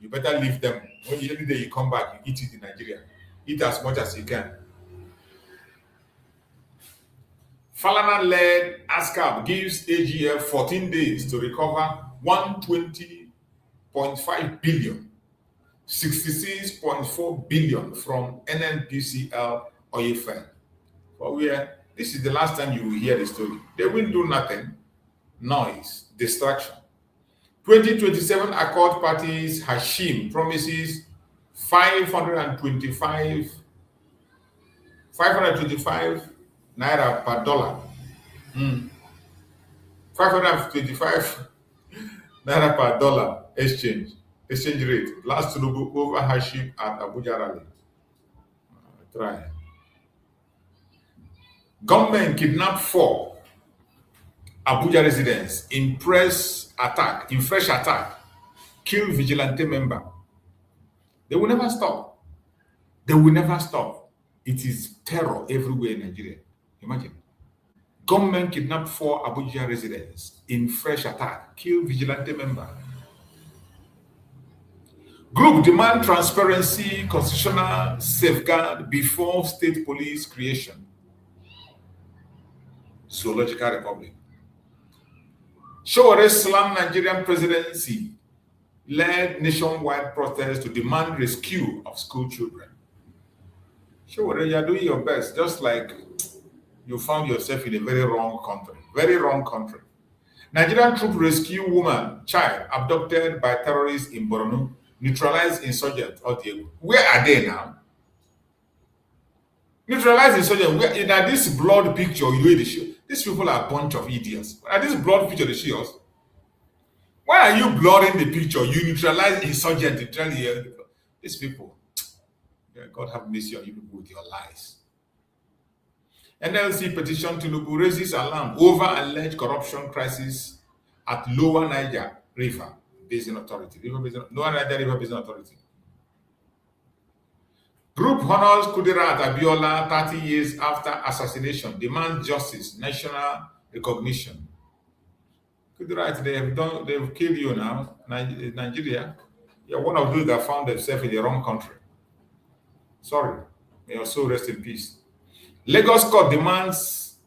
You better leave them. When every day you come back, you eat it in Nigeria. Eat as much as you can. Falana-led ASCAP gives AGF 14 days to recover 120.5 billion, 66.4 billion from NNPCL oil firm. But this is the last time you will hear the story. They will do nothing. Noise, distraction. 2027 Accord parties, Hashim promises 525 naira per dollar. 525 naira per dollar exchange rate. Last Tinubu over Hashim at Abuja rally. Try. Government kidnapped 4 Abuja residents in fresh attack, kill vigilante member. They will never stop. It is terror everywhere in Nigeria. Imagine. Government kidnapped 4 Abuja residents in fresh attack, kill vigilante member. Group demand transparency, constitutional safeguard before state police creation. Zoological Republic. Showore slammed Nigerian presidency led nationwide protests to demand rescue of school children. Showore, you are doing your best, just like you found yourself in a very wrong country. Very wrong country. Nigerian troop rescue woman, child abducted by terrorists in Borno, neutralized insurgent Odiego. Where are they now? Neutralized insurgent. Where in this blood picture you know they show? These people are a bunch of idiots. Are this blood picture they show us? Why are you blurring the picture? You neutralize insurgent. These people. God have mercy on you people with your lies. NLC petition to Tinubu raises alarm over alleged corruption crisis at Lower Niger River Basin Authority. Lower Niger River Basin Authority. Group honors Kudirat Abiola 30 years after assassination, demands justice, national recognition. Kudirat, they've killed you now, Nigeria. You're one of those that found themselves in the wrong country. Sorry, may your soul rest in peace. Lagos court demands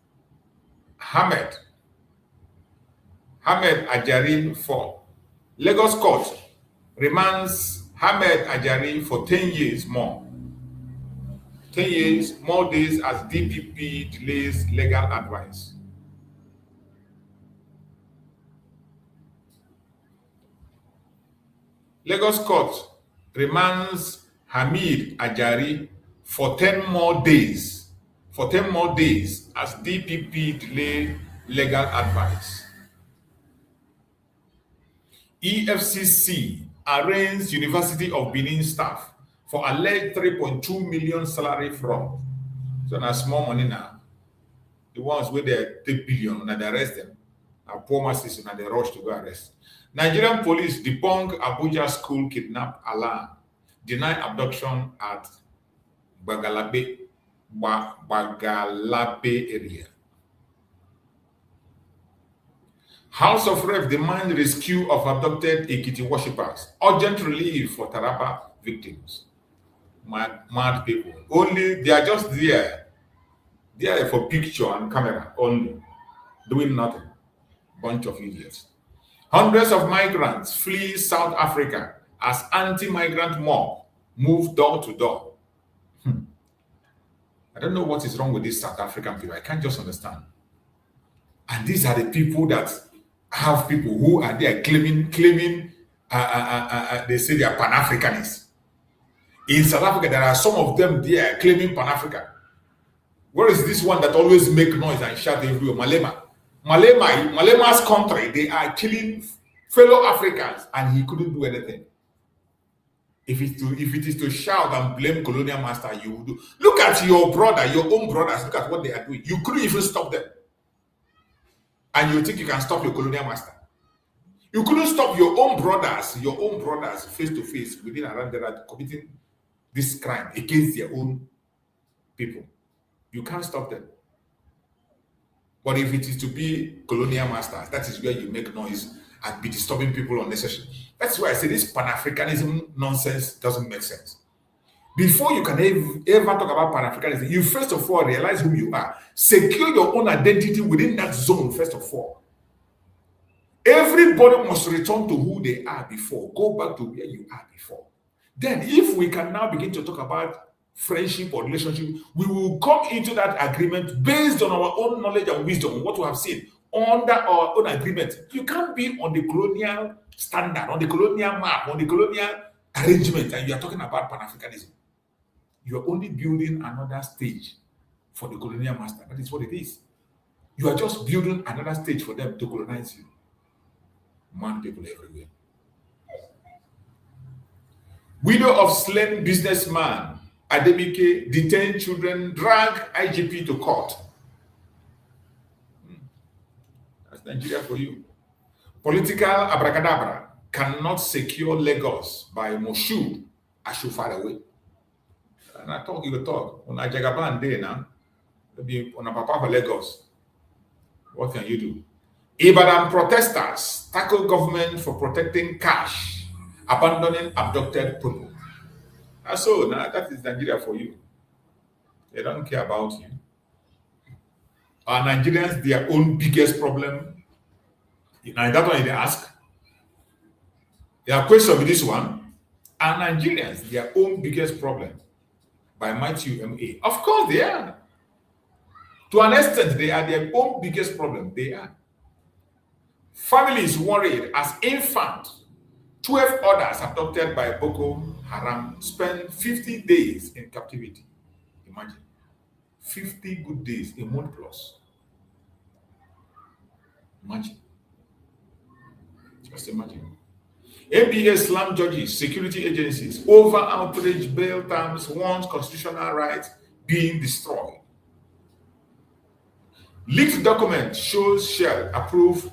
Ahmed Ajari for. Lagos court remands Ahmed Ajari for 10 years more. 10 years, more days as DPP delays legal advice. Lagos court remands Hamid Ajari for 10 more days. For 10 more days as DPP delay legal advice. EFCC arraigns University of Benin staff for alleged 3.2 million salary fraud. So now small money now. The ones where they take billion and they arrest them. Now poor masses and they rush to go arrest. Nigerian police debunk Abuja school kidnap alarm. Deny abduction at Bagalabe area. House of Rep demand rescue of abducted Ekiti worshippers. Urgent relief for Taraba victims. Mad people. Only they are just there. They are for picture and camera only. Doing nothing. Bunch of idiots. Hundreds of migrants flee South Africa as anti-migrant mob move door to door. I don't know what is wrong with these South African people. I can't just understand. And these are the people that have people who are there claiming they say they are Pan-Africanists. In South Africa, there are some of them there claiming Pan-Africa. Where is this one that always make noise and shout everywhere? Malema's country, they are killing fellow Africans and he couldn't do anything. If it is to shout and blame colonial master, you will do. Look at your brother, your own brothers, look at what they are doing. You couldn't even stop them. And you think you can stop your colonial master. You couldn't stop your own brothers face to face within around there committing this crime against their own people. You can't stop them. But if it is to be colonial masters, that is where you make noise and be disturbing people unnecessarily. That's why I say this Pan-Africanism nonsense doesn't make sense. Before you can ever talk about Pan-Africanism, you first of all realize who you are. Secure your own identity within that zone, first of all. Everybody must return to who they are before. Go back to where you are before. Then, if we can now begin to talk about friendship or relationship, we will come into that agreement based on our own knowledge and wisdom, what we have seen under our own agreement. You can't be on the colonial standard, on the colonial map, on the colonial arrangement, and you are talking about Pan-Africanism. You are only building another stage for the colonial master. That is what it is. You are just building another stage for them to colonize you. Man, people everywhere. Widow of slain businessman Adebike detained children, drag IGP to court. That's Nigeria for you. Political abracadabra cannot secure Lagos by Moshood Ashufar away. And I talk, you will talk. On a Jagaban day now, maybe on a papa for Lagos. What can you do? Ibadan protesters tackle government for protecting cash, abandoning abducted people. And so now that is Nigeria for you. They don't care about you. Are Nigerians their own biggest problem? Now that one they ask. Their question with this one. Are Nigerians their own biggest problem? By Matthew M.A. Of course they are. To an extent, they are their own biggest problem. They are. Families worried as infant, 12 others abducted by Boko Haram spent 50 days in captivity. Imagine. 50 good days, a month plus. Imagine. Just imagine. NBA slam judges, security agencies, over outrage bail terms, warns constitutional rights being destroyed. Leaked document shows Shell approve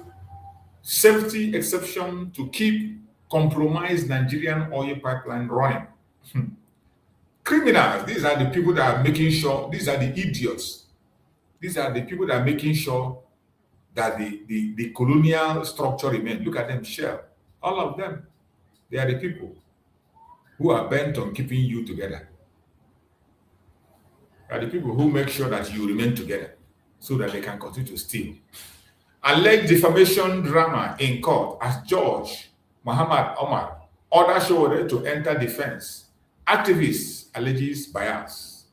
safety exception to keep compromised Nigerian oil pipeline running. Criminals, these are the people that are making sure, these are the idiots. These are the people that are making sure that the colonial structure remains. Look at them, Shell. All of them. They are the people who are bent on keeping you together. They are the people who make sure that you remain together so that they can continue to steal. Alleged defamation drama in court as Judge Muhammad Omar orders Showore to enter defense. Activists alleges bias.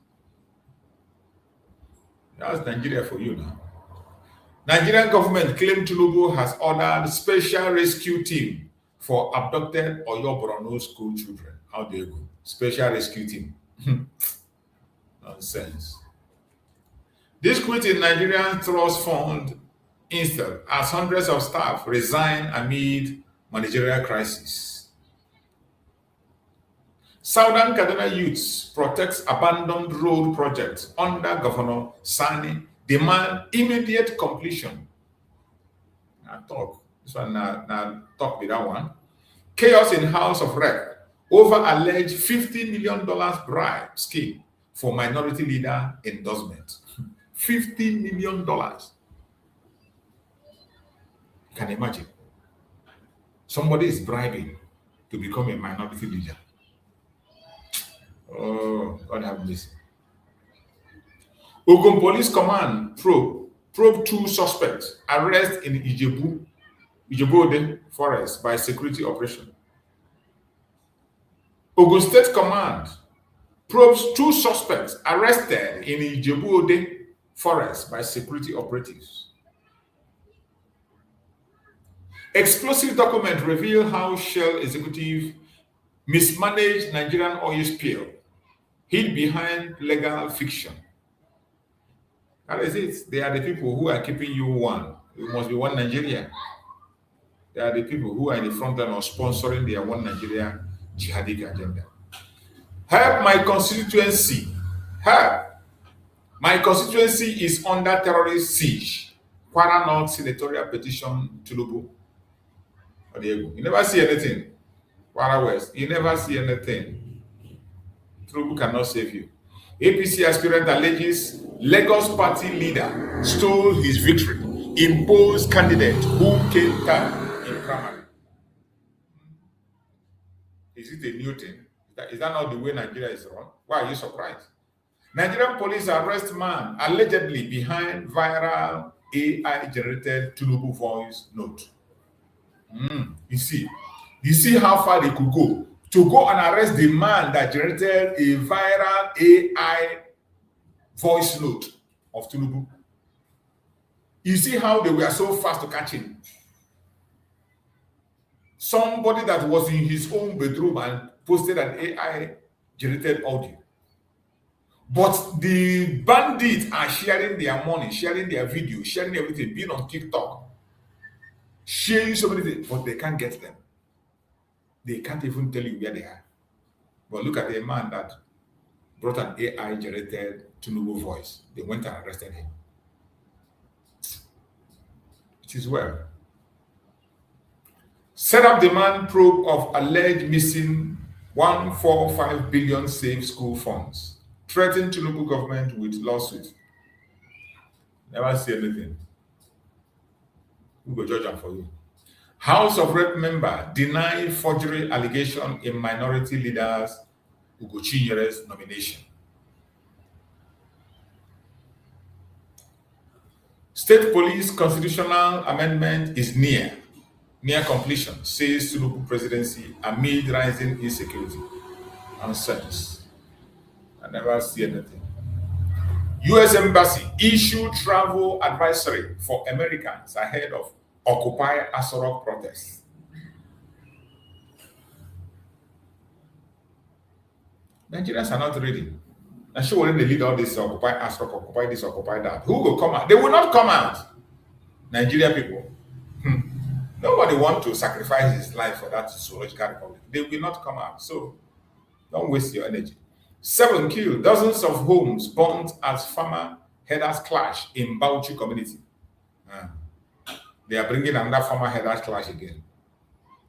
That's Nigeria for you now. Nigerian government claimed Tinubu has ordered special rescue team for abducted Oyo Borno school children. How dare you go? Special rescue team. Nonsense. This quit in Nigerian Trust Fund instead as hundreds of staff resign amid managerial crisis. Southern Kaduna youths protects abandoned road project under Governor Sani, demand immediate completion. Now talk. This one now talk with that one. Chaos in House of Rep over alleged $50 million bribe scheme for minority leader endorsement. $50 million. You can imagine. Somebody is bribing to become a minority leader. Oh, God have mercy. Ogun Police Command probe 2 suspects, arrest in Ijebu-Ode Forest by security operation. Ogun State Command probes 2 suspects arrested in Ijebu-Ode Forest by security operatives. Explosive document reveal how Shell executive mismanaged Nigerian oil spill, hid behind legal fiction. That is it. They are the people who are keeping you one. You must be one Nigeria. They are the people who are in the front line of sponsoring their one Nigeria jihadi agenda. Help my constituency. Help. My constituency is under terrorist siege. Kwara North senatorial petition Tinubu. You never see anything. Far West, you never see anything. Trubu cannot save you. APC aspirant alleges Lagos party leader stole his victory, imposed candidate who came third in primary. Is it a new thing? Is that not the way Nigeria is run? Why are you surprised? Nigerian police arrest man allegedly behind viral AI-generated Tinubu voice note. You see how far they could go to go and arrest the man that generated a viral AI voice note of Tinubu. You see how they were so fast to catch him. Somebody that was in his own bedroom and posted an AI-generated audio. But the bandits are sharing their money, sharing their video, sharing everything, being on TikTok, sharing so many things, but they can't get them. They can't even tell you where they are. But look at the man that brought an AI-generated Tinubu voice. They went and arrested him. It is well. Set up demand probe of alleged missing 145 billion saved school funds. Threaten Tinubu government with lawsuit. Never see anything. Who go judge them for you? House of Rep member denied forgery allegation in minority leaders Ugochinyele's nomination. State police constitutional amendment is near completion, says Tinubu presidency amid rising insecurity. Nonsense. I never see anything. U.S. Embassy issued travel advisory for Americans ahead of Occupy Aso Rock protests. Nigerians are not ready. I'm sure when they lead all this Occupy Aso Rock, Occupy this, Occupy that, who will come out? They will not come out. Nigeria people. Nobody wants to sacrifice his life for that zoological republic. They will not come out. So don't waste your energy. 7 killed, dozens of homes burnt as farmer headers clash in Bauchi community. They are bringing another farmer headers clash again.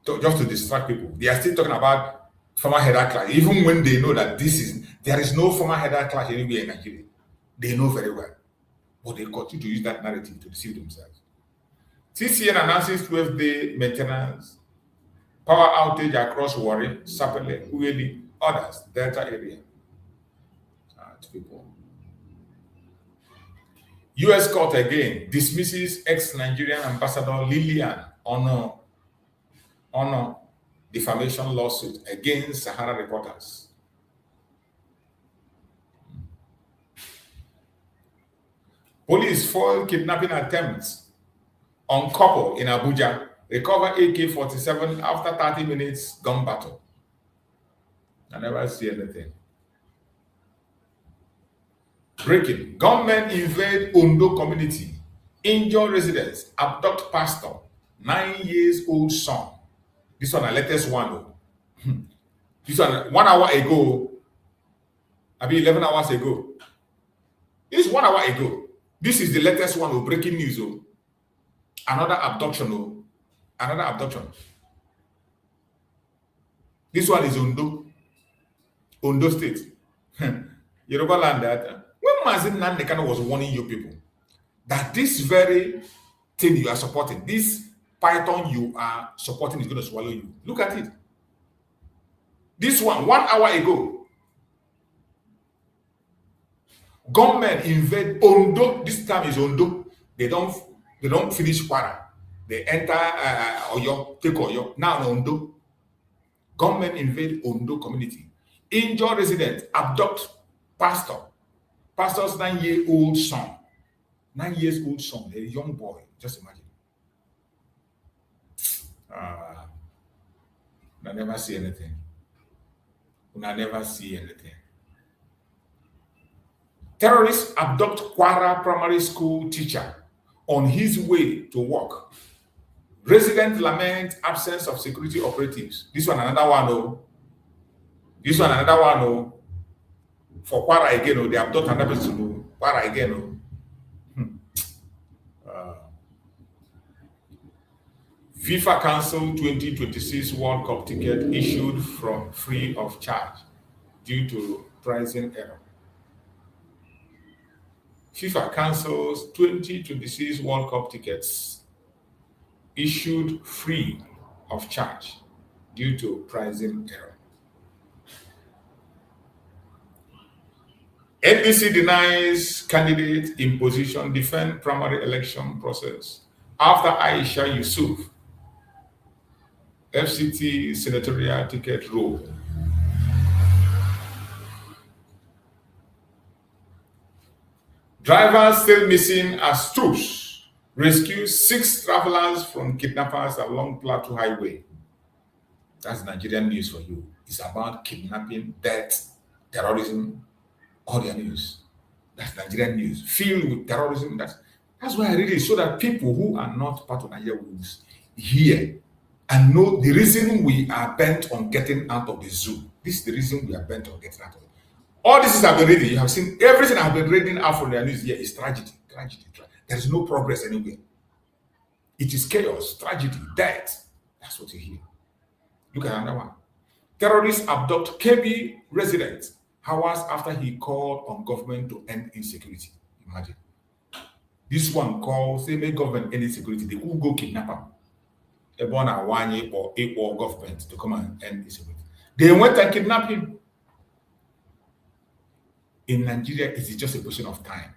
Just to distract people. They are still talking about farmer header clash, even when they know that there is no farmer header clash anywhere in Nigeria. They know very well. But they continue to use that narrative to deceive themselves. TCN announces 12-day maintenance, power outage across Warri, Sapele, Ueli, others, Delta area. People. U.S. court again dismisses ex-Nigerian ambassador Lillian Honor defamation lawsuit against Sahara reporters. Police foil kidnapping attempts on couple in Abuja, recover AK-47 after 30 minutes gun battle. I never see anything. Breaking. Gunmen invade Ondo community. Injure residents. Abduct pastor. 9-year-old son. This one, the latest one. This one, 1 hour ago. 11 hours ago. This is 1 hour ago. This is the latest one. Breaking news. Another abduction. Another abduction. This one is Ondo State. Yoruba land that. When Mazin Nandekano was warning you people that this very thing you are supporting, this python you are supporting is going to swallow you. Look at it. This one, 1 hour ago, gunmen invade Ondo. This time is Ondo. They don't finish Kwara. They enter Oyo, take Oyo. Now Ondo. Gunmen invade Ondo community. Injure resident, abduct pastor. Pastor's 9-year-old son. 9-year-old son, a young boy. Just imagine. I never see anything. I never see anything. Terrorists abduct Kwara primary school teacher on his way to work. Resident lament absence of security operatives. This one another one. This one another one. For Kwara again, they abduct another person. Kwara again. FIFA Council 2026 World Cup ticket issued from free of charge due to pricing error. FIFA Council's 2026 World Cup tickets issued free of charge due to pricing error. NDC denies candidate in position defend primary election process after Aisha Yusuf FCT senatorial ticket roll. Drivers still missing as troops rescue 6 travelers from kidnappers along Plateau Highway. That's Nigerian news for you. It's about kidnapping, death, terrorism, all their news. That's Nigerian news. Filled with terrorism. That's why I read it, so that people who are not part of Nigeria will hear and know the reason we are bent on getting out of the zoo. This is the reason we are bent on getting out of it. All this is I've been reading. You have seen everything I've been reading out from the news here is tragedy. There is no progress anywhere. It is chaos, tragedy, death. That's what you hear. Look at another one. Terrorists abduct KB resident hours after he called on government to end insecurity. Imagine. This one calls, say, make government end insecurity. They will go kidnap him. Everyone are one year or equal government to come and end insecurity. They went and kidnapped him. In Nigeria, it is just a question of time.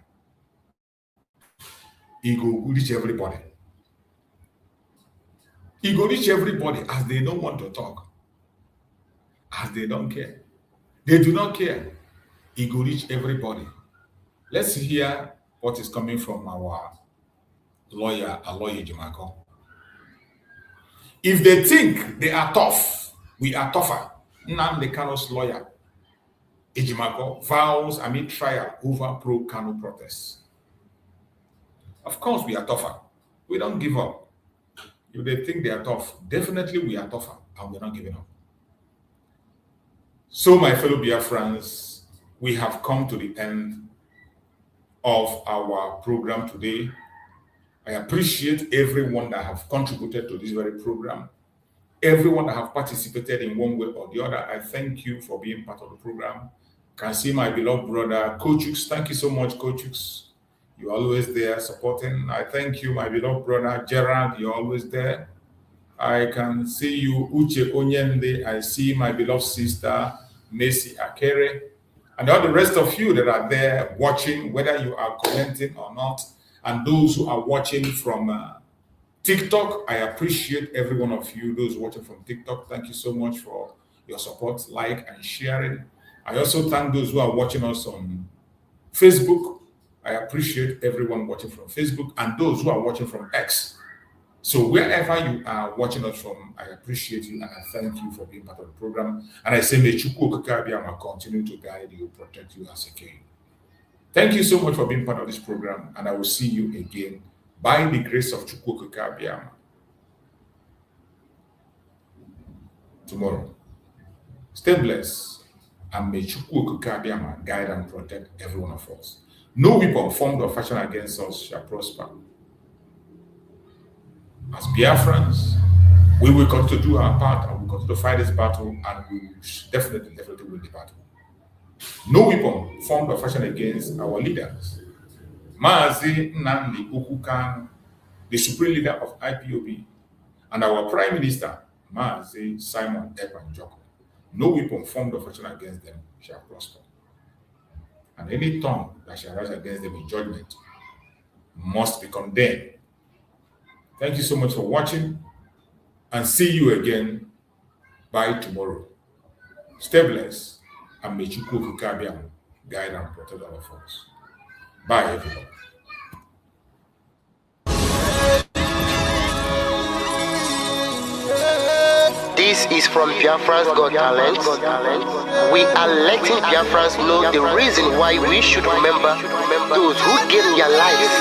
He go reach everybody. He go reach everybody as they don't want to talk. As they don't care. They do not care. He go reach everybody. Let's hear what is coming from our lawyer, Jimako. If they think they are tough, we are tougher. Nnamdi Kanu's lawyer, Ejimako, vows amid trial over pro-Kanu protests. Of course, we are tougher. We don't give up. If they think they are tough, definitely we are tougher, and we're not giving up. So, my fellow Biafrans, we have come to the end of our program today. I appreciate everyone that have contributed to this very program. Everyone that have participated in one way or the other, I thank you for being part of the program. Can see my beloved brother, Coachux. Thank you so much, Coachux. You're always there supporting. I thank you, my beloved brother, Gerard. You're always there. I can see you, Uche Onyende. I see my beloved sister, Messi Akere. And all the rest of you that are there watching, whether you are commenting or not, and those who are watching from TikTok, I appreciate every one of you. Those watching from TikTok, thank you so much for your support, like and sharing. I also thank those who are watching us on Facebook. I appreciate everyone watching from Facebook and those who are watching from X. So wherever you are watching us from, I appreciate you and I thank you for being part of the program. And I say, may Chukwu Okike Abiama continue to guide you, protect you, and secure you. Thank you so much for being part of this program, and I will see you again by the grace of Chukwu Okike Abiama tomorrow. Stay blessed, and may Chukwu Okike Abiama guide and protect every one of us. No weapon formed or fashioned against us shall prosper. As Biafrans, we will continue to do our part, and we will continue to fight this battle, and we will definitely win the battle. No weapon formed or fashioned against our leaders. Mazi Nnamdi Kanu, the supreme leader of IPOB, and our Prime Minister, Mazi Simon Ekpan Joko. No weapon formed or fashioned against them shall prosper. And any tongue that shall rise against them in judgment must be condemned. Thank you so much for watching, and see you again by tomorrow. Stay blessed, and may Chukwu Okike Abiama guide and protect all of us. Bye, everyone. This is from Biafra's Got Talent. We are letting Biafrans know the reason why we should remember those who gave their lives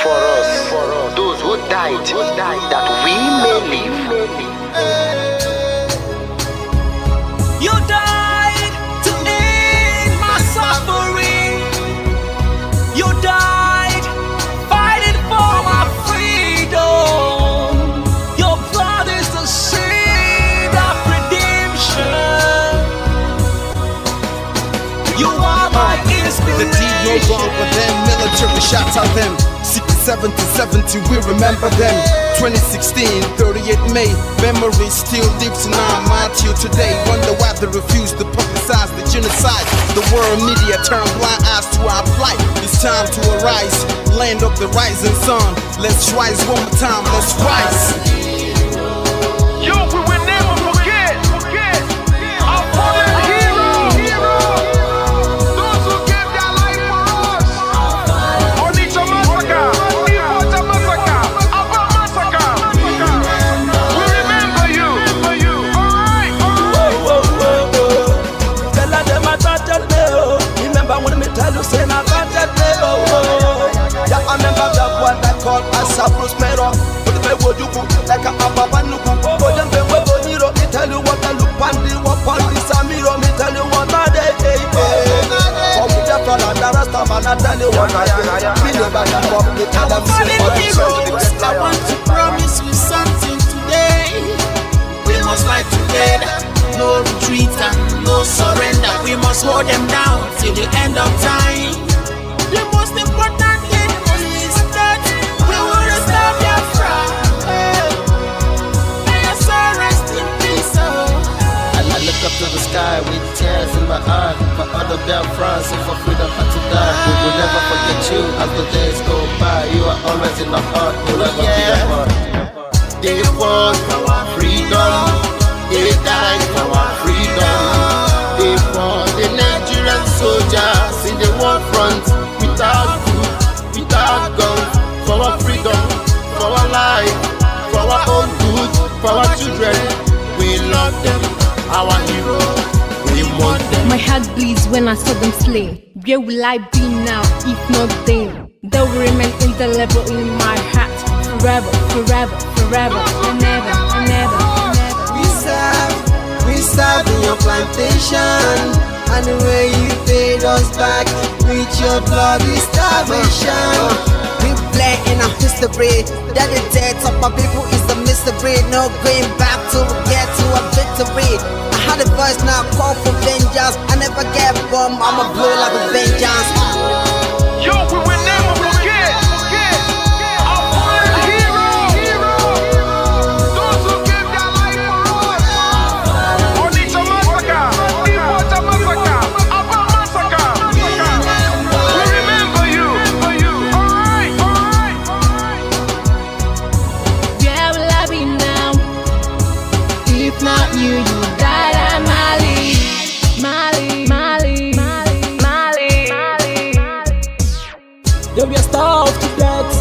for us, those who died, that we may live. You died to end my suffering. You died fighting for my freedom. Your They did no wrong, but then military shots at them. 67 to 70, we remember them. 2016, 38 May, memory still lives in our mind till today. Wonder why they refuse to publicize the genocide. The world media turn blind eyes to our plight. It's time to arise, land of the rising sun. Let's rise one more time, let's rise. Yo, we will never forget our fallen heroes. Those who gave their life for us. Onitsha massacre, Ipoja massacre, Aba massacre. We remember you. Alright. Tell them I can't tell. Remember when me tell you say I can't tell. Yeah, I remember that one that called us a Bruce Mero. Like a Ababanuku, but them they will go near me. Tell you what I look on the Samiro. Me tell you what I day. For me, the fella, the rasta man, I tell you what I do. Me never give up. Me tell them I want to promise you something today. We must fight together. No retreat and no surrender. We must hold them down till the end of time. The most important thing is that we will restore Biafra. I look up to the sky with tears in my eyes for other Biafrans and for freedom had to die. We will never forget you as the days go by. You are always in the heart, you'll never be apart. They fought for our freedom. They died for our freedom. They fought the Nigerian soldiers in the war front without food, without guns, for our freedom, for our life, for our own good, for our children. We love them, our heroes, we want them. My heart bleeds when I saw them slain. Where will I be now if not them? They will remain indelible in my heart forever, forever, forever, and ever, and ever, and ever. We serve in your plantation, and the way you paid us back with your bloody starvation. We play in our history that the death of my people is a mystery. No going back to get to a victory. I had a voice now call for vengeance. I never get bombed, I'ma blow like a vengeance. Yo, we will never forget our fallen heroes. Those who gave their life for us. Onitsha massacre, Ipoja massacre, Aba massacre. We remember you. Alright. Where will I be now? If not you, you died at Mali. They were starved to death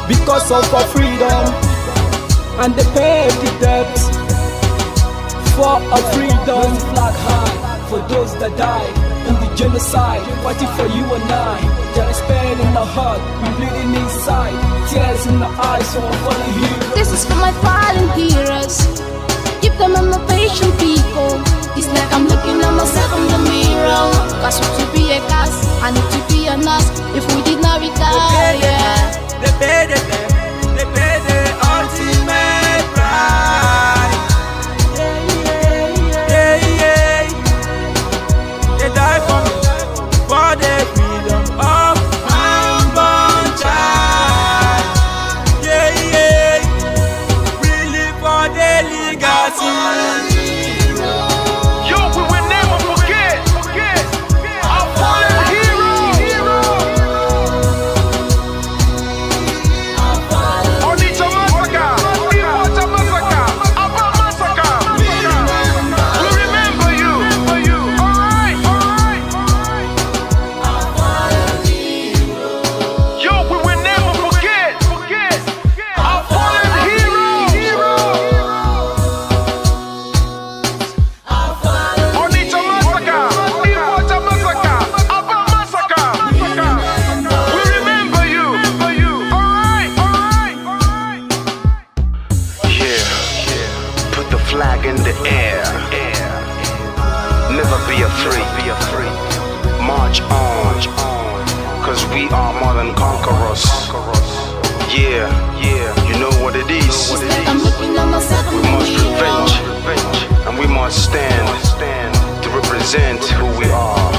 because of our freedom, and they paid the debt for our freedom. Flag high for those that died in the genocide, fighting for you and I. There is pain in the heart, we bleeding inside, tears in the eyes, so I'm falling here. This is for my fallen heroes. Keep them on the patient people. It's like I'm looking at myself in the mirror. Cause to be a cast, I need to be a nurse. If we did not retire, They paid the ultimate price. They died for me, for the freedom of my unborn child. We live for the legacy. Yo, we will never forget our fallen heroes. Onitsha massacre, Ipoja massacre, Aba massacre. We remember you. Alright. Yo, we will never forget our fallen heroes. Onitsha massacre, Ipoja massacre, Aba massacre. We remember you. Alright. Yeah, put the flag in the air. Never be afraid. March on, cause we are more than conquerors. Yeah, you know what it is. I'm looking at myself in We the must mirror. revenge, and we must stand to represent who we are.